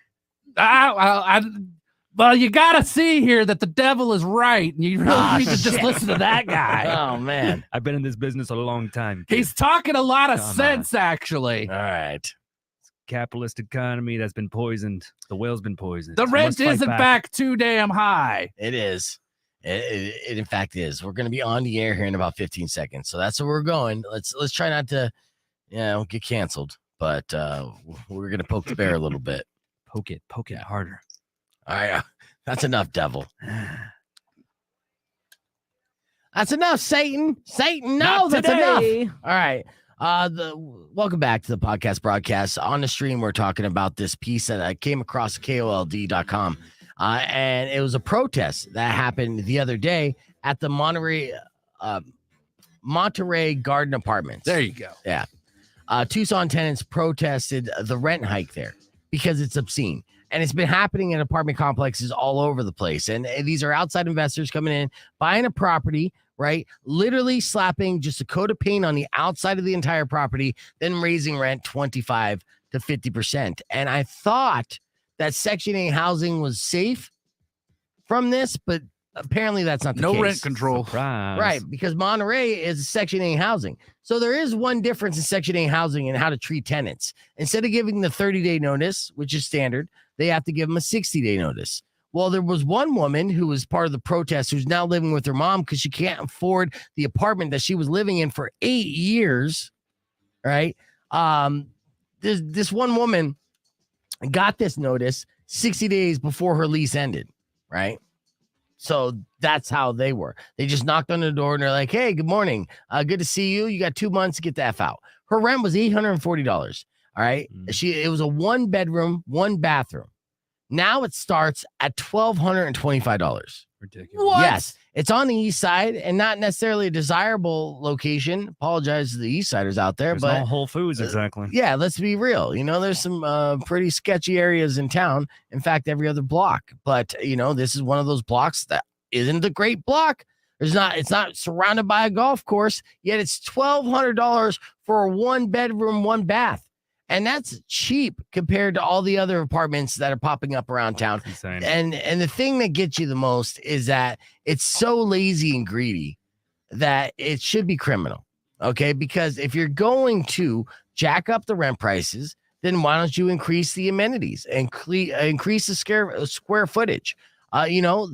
Well, you gotta see here that the devil is right, and you really need to just listen to that guy. Oh man, I've been in this business a long time. Kid. He's talking a lot of sense, actually. All right. Capitalist economy that's been poisoned. The whale's been poisoned. The rent is in fact too damn high. It is. It in fact is. We're going to be on the air here in about 15 seconds, so that's where we're going. Let's try not to, get canceled, but we're going to poke the bear a little bit. Poke it harder. All right, that's enough, devil. That's enough, Satan. Satan, no, that's enough. All right. Welcome back to the podcast broadcast. On the stream, we're talking about this piece that I came across KOLD.com. And it was a protest that happened the other day at the Monterey Garden Apartments. There you go. Yeah. Tucson tenants protested the rent hike there because it's obscene. And it's been happening in apartment complexes all over the place. And these are outside investors coming in, buying a property, right? Literally slapping just a coat of paint on the outside of the entire property, then raising rent 25 to 50%. And I thought that Section 8 housing was safe from this, but apparently that's not the case. No rent control. Surprise. Right, because Monterey is Section 8 housing. So there is one difference in Section 8 housing and how to treat tenants. Instead of giving the 30-day notice, which is standard, they have to give them a 60-day notice, Well, there was one woman who was part of the protest who's now living with her mom because she can't afford the apartment that she was living in for 8 years. Right. This one woman got this notice 60 days before her lease ended. Right. So that's how they were. They just knocked on the door and they're like, hey, good morning. Good to see you. You got 2 months to get the F out. Her rent was $840. All right. It was a 1-bedroom, 1-bathroom. Now it starts at $1,225. Ridiculous. What? Yes. It's on the east side and not necessarily a desirable location. Apologize to the east siders out there, There's but no Whole Foods, exactly. Yeah, let's be real. There's some pretty sketchy areas in town. In fact, every other block. But this is one of those blocks that isn't a great block. It's not surrounded by a golf course, yet it's $1,200 for a 1-bedroom, 1-bath. And that's cheap compared to all the other apartments that are popping up around town. And the thing that gets you the most is that it's so lazy and greedy that it should be criminal. Okay, because if you're going to jack up the rent prices, then why don't you increase the amenities and increase the square footage?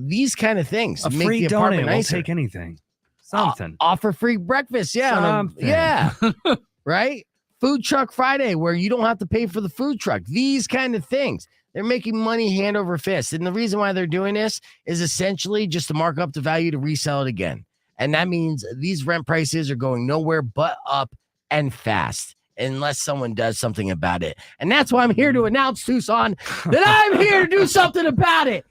These kind of things A make free the apartment donut will nicer. take anything. Something. Offer free breakfast. Yeah. Yeah. Right. Food Truck Friday, where you don't have to pay for the food truck. These kind of things. They're making money hand over fist. And the reason why they're doing this is essentially just to mark up the value to resell it again. And that means these rent prices are going nowhere but up and fast unless someone does something about it. And that's why I'm here to announce, Tucson, that I'm here to do something about it.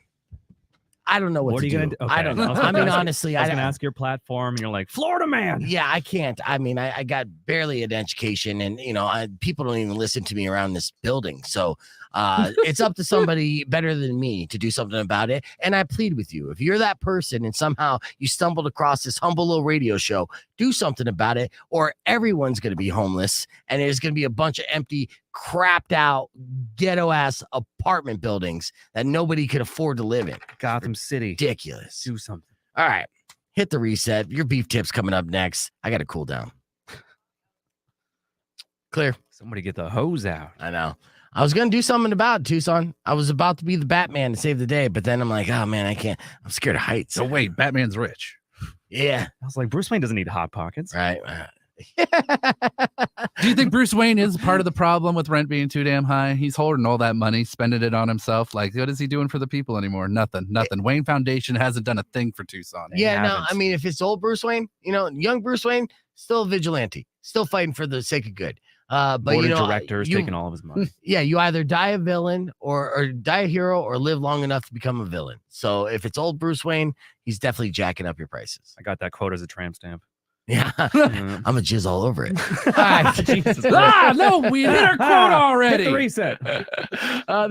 I don't know what are to you do. going to do? I don't know. I mean, honestly, I was going to ask your platform, and you're like, Florida man. Yeah, I can't. I mean, I got barely an education, and people don't even listen to me around this building. So it's up to somebody better than me to do something about it. And I plead with you, if you're that person and somehow you stumbled across this humble little radio show, do something about it, or everyone's going to be homeless, and there's going to be a bunch of empty, crapped out, ghetto ass apartment buildings that nobody could afford to live in. Gotham City. Ridiculous. Do something. All right. Hit the reset. Your beef tips coming up next. I got to cool down. Clear. Somebody get the hose out. I know. I was going to do something about it, Tucson. I was about to be the Batman to save the day, but then I'm like, oh, man, I can't. I'm scared of heights. So wait, Batman's rich. Yeah. I was like, Bruce Wayne doesn't need Hot Pockets. Right. Do you think Bruce Wayne is part of the problem with rent being too damn high? He's hoarding all that money, spending it on himself. Like, what is he doing for the people anymore? Nothing. Wayne Foundation hasn't done a thing for Tucson. Yeah, no, I mean, if it's old Bruce Wayne, young Bruce Wayne, still a vigilante, still fighting for the sake of good. But Board of directors taking all of his money. Yeah, you either die a villain or die a hero or live long enough to become a villain. So if it's old Bruce Wayne, he's definitely jacking up your prices. I got that quote as a tramp stamp. Yeah, I'm a jizz all over it. All right. No, we hit our quote already. Hit the reset.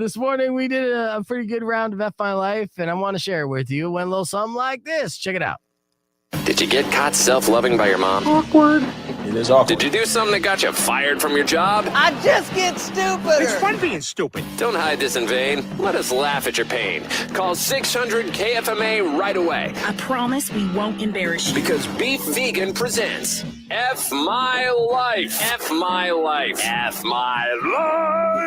This morning we did a pretty good round of F My Life, and I want to share it with you. It went a little something like this. Check it out. Did you get caught self-loving by your mom? Awkward. It is awkward. Did you do something that got you fired from your job? I just get stupider. It's fun being stupid. Don't hide this in vain. Let us laugh at your pain. Call 600 KFMA right away. I promise we won't embarrass you. Because Beef Vegan presents F My Life. F My Life. F My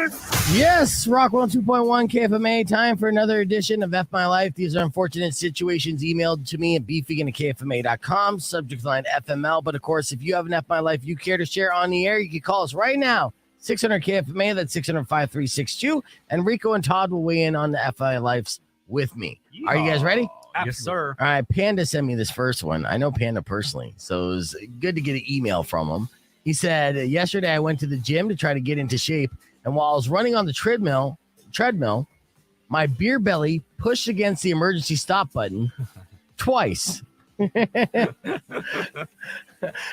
Life. Yes, Rock 102.1 KFMA. Time for another edition of F My Life. These are unfortunate situations emailed to me at beefvegan@kfma.com. Subject line FML. But of course, if you have an F My Life you care to share on the air, you can call us right now. 600 KFMA. That's 600-5362. And Rico and Todd will weigh in on the F My Lives with me. Are you guys ready? Yes, sir. All right. Panda sent me this first one. I know Panda personally, so it was good to get an email from him. He said, yesterday I went to the gym to try to get into shape. And while I was running on the treadmill, my beer belly pushed against the emergency stop button twice.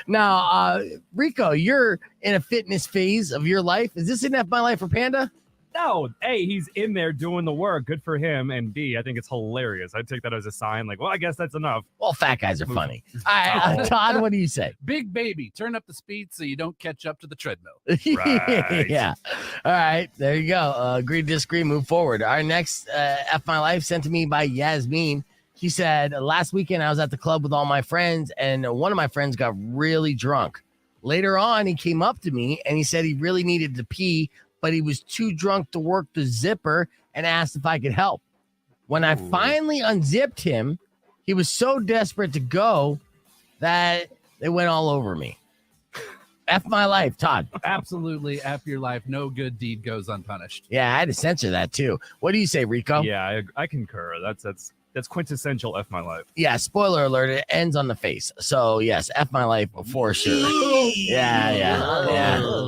Now, Rico, you're in a fitness phase of your life. Is this an F My Life for Panda? No, A, he's in there doing the work. Good for him. And B, I think it's hilarious. I take that as a sign. Like, well, I guess that's enough. Well, fat guys are funny. All right, Todd, what do you say? Big baby, turn up the speed so you don't catch up to the treadmill. Right. Yeah. All right, there you go. Agree to disagree, move forward. Our next F My Life sent to me by Yasmin. She said, last weekend I was at the club with all my friends, and one of my friends got really drunk. Later on, he came up to me, and he said he really needed to pee, but he was too drunk to work the zipper and asked if I could help. When I finally unzipped him, he was so desperate to go that they went all over me. F my life, Todd. Absolutely F your life. No good deed goes unpunished. Yeah, I had to censor that too. What do you say, Rico? Yeah, I concur. That's quintessential F my life. Yeah, spoiler alert, it ends on the face. So yes, F my life for sure. Yeah.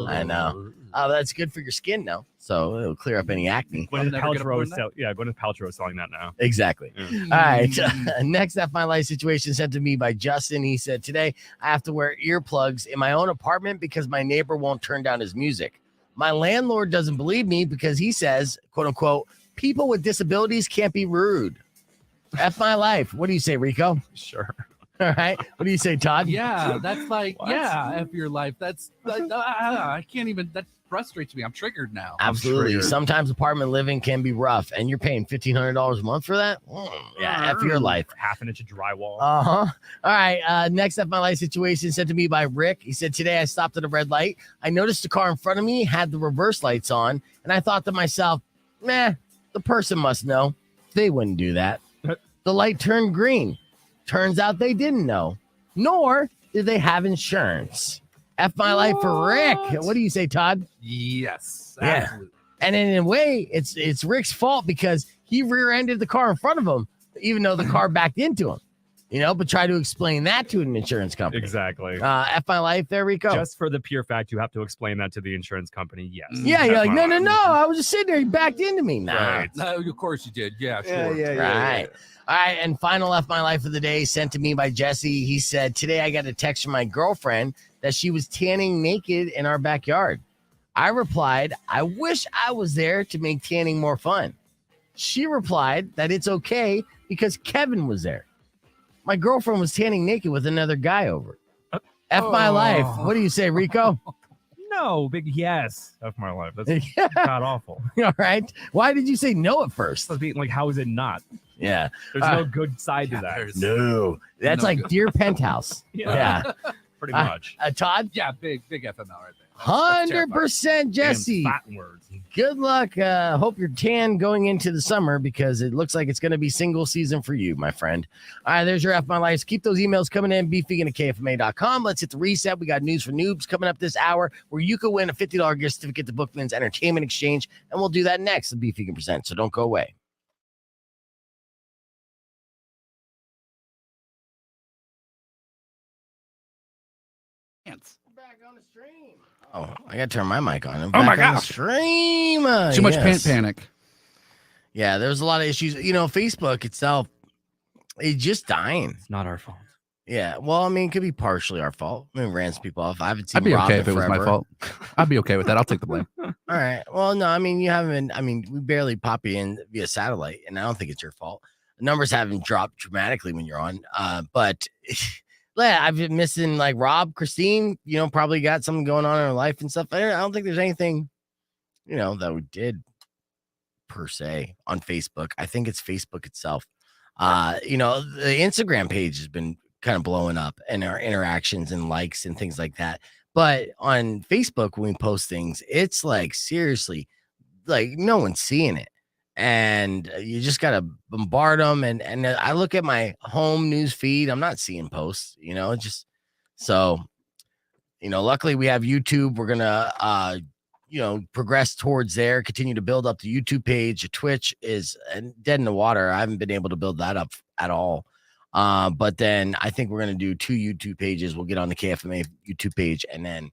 I know. Oh, that's good for your skin now. So it'll clear up any acne. Gwyneth Paltrow selling that now. Exactly. Yeah. All right. Next F my life situation sent to me by Justin. He said, today I have to wear earplugs in my own apartment because my neighbor won't turn down his music. My landlord doesn't believe me because he says, quote unquote, people with disabilities can't be rude. F my life. What do you say, Rico? Sure. All right. What do you say, Todd? Yeah, that's like, F your life. That's, I can't even, that frustrates me. I'm triggered now. Absolutely. Sometimes apartment living can be rough, and you're paying $1,500 a month for that? Yeah, F your life. Half an inch of drywall. All right. Next up, my life situation sent to me by Rick. He said, today I stopped at a red light. I noticed the car in front of me had the reverse lights on, and I thought to myself, the person must know. They wouldn't do that. The light turned green. Turns out they didn't know, nor did they have insurance. F my life for Rick. What do you say, Todd? Yes. Yeah. Absolutely. And in a way, it's Rick's fault because he rear-ended the car in front of him, even though the car backed into him. But try to explain that to an insurance company. Exactly. F my life there, Rico. Just for the pure fact you have to explain that to the insurance company. Yes. Yeah, you're like, no. I was just sitting there. He backed into me. Nah. Right. No, of course you did. Yeah, sure. Right. All right. And final F my life of the day sent to me by Jesse. He said, today I got a text from my girlfriend that she was tanning naked in our backyard. I replied, I wish I was there to make tanning more fun. She replied that it's okay because Kevin was there. My girlfriend was tanning naked with another guy over. F my life. What do you say, Rico? No, big yes. F my life. That's god awful. All right. Why did you say no at first? I was being like, how is it not? Yeah. There's no good side to that. No. That's like Dear Penthouse. Yeah. Pretty much. Todd? Yeah, big FML right there. 100% Jesse. Words. Good luck. Hope you're tan going into the summer because it looks like it's going to be single season for you, my friend. All right, there's your F My Life. Keep those emails coming in, beefvegan@kfma.com. Let's hit the reset. We got news for noobs coming up this hour where you could win a $50 gift certificate to Bookman's Entertainment Exchange, and we'll do that next. The Beef Vegan Presents, so don't go away. Back on the stream. Oh, I got to turn my mic on. Oh my God. gosh. Stream. Too much panic. Yeah, there's a lot of issues. Facebook itself, it's just dying. It's not our fault. Yeah, well, I mean, it could be partially our fault. I mean, rants people off. I haven't seen. I'd be Rob okay if it was forever. my fault. I'd be okay with that. I'll take the blame. All right. Well, no, I mean, you haven't. I mean, we barely pop you in via satellite, and I don't think it's your fault. The numbers haven't dropped dramatically when you're on, but. Yeah, I've been missing like Rob, Christine, probably got something going on in her life and stuff. I don't think there's anything, that we did per se on Facebook. I think it's Facebook itself. The Instagram page has been kind of blowing up and our interactions and likes and things like that. But on Facebook, when we post things, it's like seriously, like no one's seeing it. And you just got to bombard them. And I look at my home news feed. I'm not seeing posts, luckily we have YouTube. We're going to, progress towards there, continue to build up the YouTube page. Twitch is dead in the water. I haven't been able to build that up at all. But then I think we're going to do 2 YouTube pages. We'll get on the KFMA YouTube page and then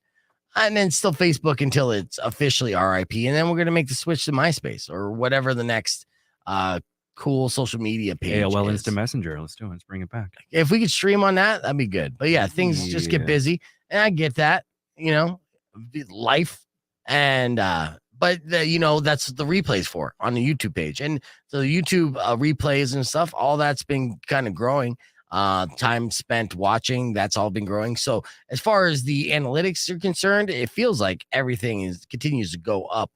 still Facebook until it's officially RIP. And then we're going to make the switch to MySpace or whatever the next cool social media page AOL is. Instant Messenger. Let's do it. Let's bring it back. If we could stream on that, that'd be good. But yeah, things just get busy. And I get that, life. And, but that's the replays for on the YouTube page. And so the YouTube replays and stuff, all that's been kind of growing. Time spent watching, that's all been growing. So as far as the analytics are concerned, it feels like everything continues to go up.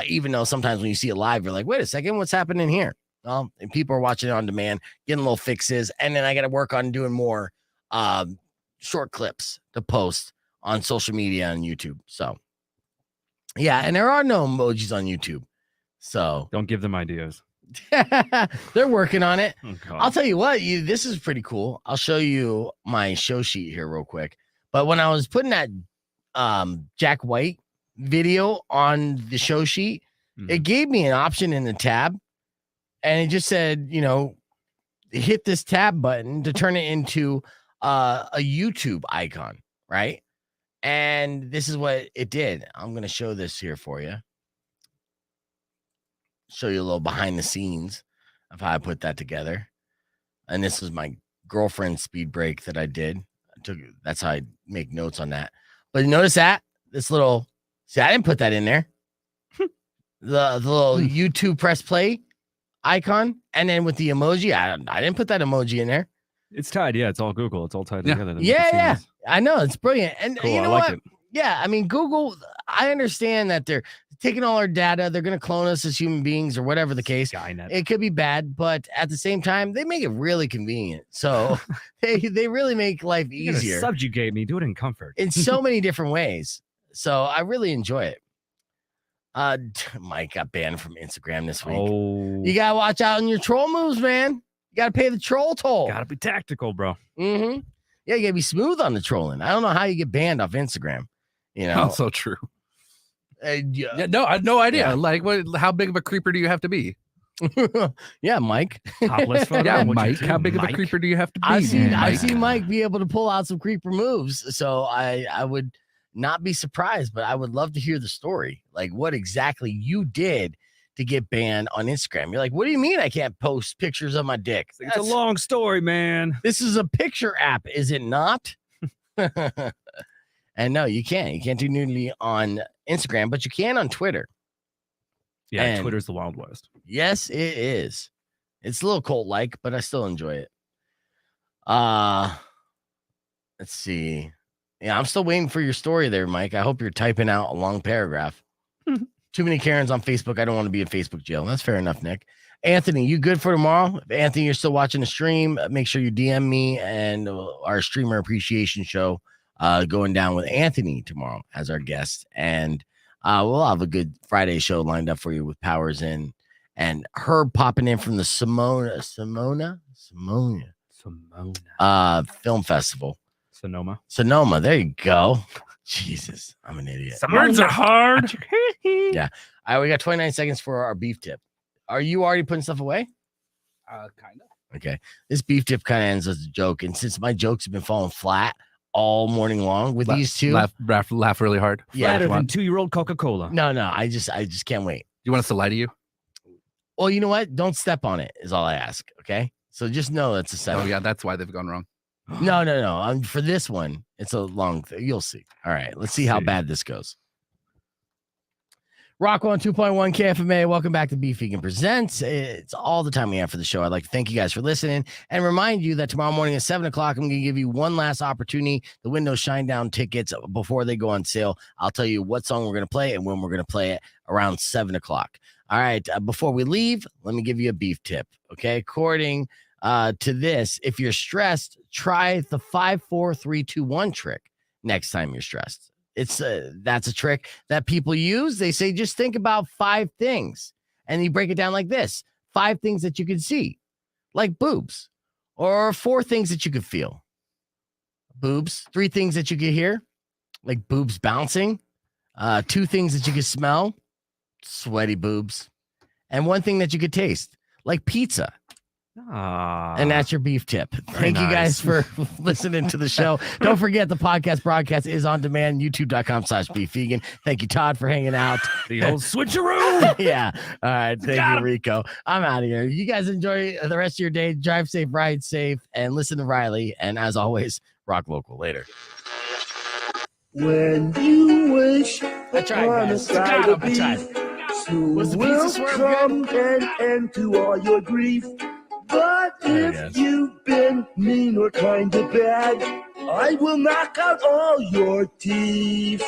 Even though sometimes when you see it live, you're like, wait a second, what's happening here? Well, and people are watching it on demand, getting little fixes, and then I got to work on doing more short clips to post on social media and YouTube. So yeah, and there are no emojis on YouTube. So don't give them ideas. They're working on it. Oh, God. I'll tell you what, this is pretty cool. I'll show you my show sheet here real quick. But when I was putting that Jack White video on the show sheet, it gave me an option in the tab, and it just said, hit this tab button to turn it into a YouTube icon, right? And this is what it did. I'm going to show this here for you. Show you a little behind the scenes of how I put that together. And this was my girlfriend's speed break that I did. That's how I make notes on that. But notice that this little, I didn't put that in there. the little YouTube press play icon. And then with the emoji, I didn't put that emoji in there. It's tied. Yeah, it's all Google. It's all tied together. Yeah. I know. It's brilliant. And Cool, you know I like what? it. Yeah, I mean, Google, I understand that they're taking all our data. They're going to clone us as human beings or whatever the case. Skynet. It could be bad, but at the same time, they make it really convenient. So they really make life You're gonna easier subjugate me. Do it in comfort. in so many different ways. So I really enjoy it. Mike got banned from Instagram this week. Oh, You got to watch out on your troll moves, man. You got to pay the troll toll. gotta be tactical, bro. Mm-hmm. Yeah, you got to be smooth on the trolling. I don't know how you get banned off Instagram. Also true. Yeah. No, I had no idea. Yeah. Like, how big of a creeper do you have to be? Yeah, Mike. Topless photo. Yeah, What'd you Mike. do, How big of a Mike? creeper do you have to be? I've Mike? seen Mike be able to pull out some creeper moves. So I would not be surprised, but I would love to hear the story. Like what exactly you did to get banned on Instagram. You're like, what do you mean I can't post pictures of my dick? It's a long story, man. This is a picture app, is it not? And no, you can't. You can't do nudity on Instagram, but you can on Twitter. Yeah, And- Twitter's the Wild West. Yes, it is. It's a little cult-like, but I still enjoy it. Let's see. Yeah, I'm still waiting for your story there, Mike. I hope you're typing out a long paragraph. Too many Karens on Facebook. I don't want to be in Facebook jail. That's fair enough, Nick. Anthony, you good for tomorrow? If Anthony, you're still watching the stream, make sure you DM me and our streamer appreciation show going down with Anthony tomorrow as our guest. And we'll have a good Friday show lined up for you with Powers in and Herb popping in from the Simona Film Festival. Sonoma. There you go. Jesus, I'm an idiot. Words are hard. Yeah. All right, we got 29 seconds for our beef tip. Are you already putting stuff away? Kind of. Okay. This beef tip kind of ends as a joke. And since my jokes have been falling flat all morning long with these two. Laugh really hard. Flatter than 2-year-old Coca-Cola. No, I just can't wait. You want us to lie to you? Well, you know what? Don't step on it is all I ask. Okay. So just know it's a setup. Oh, yeah. That's why they've gone wrong. No. For this one, it's a long thing. You'll see. All right. Let's see how bad this goes. Rock 102.1 KFMA. Welcome back to Beef Vegan Presents. It's all the time we have for the show. I'd like to thank you guys for listening and remind you that tomorrow morning at 7 o'clock, I'm going to give you one last opportunity. The window shine down tickets before they go on sale. I'll tell you what song we're going to play and when we're going to play it around 7 o'clock. All right. Before we leave, let me give you a beef tip. Okay. According to this, if you're stressed, try the 5-4-3-2-1 trick next time you're stressed. That's a trick that people use. They say, just think about 5 things. And you break it down like this: 5 things that you can see, like boobs, or 4 things that you could feel, boobs, 3 things that you could hear, like boobs bouncing, 2 things that you could smell, sweaty boobs, and 1 thing that you could taste, like pizza. And that's your beef tip. Thank you guys for listening to the show. Don't forget the podcast broadcast is on demand, youtube.com/beefvegan. Thank you, Todd, for hanging out. The old switcheroo. Yeah. All right. Thank you, Rico. I'm out of here. You guys enjoy the rest of your day. Drive safe, ride safe, and listen to Riley. And as always, rock local. Later. When you wish I tried, guys. I tried. Was the pizza swerve come an end to all your grief. But if you've been mean or kind of bad, I will knock out all your teeth.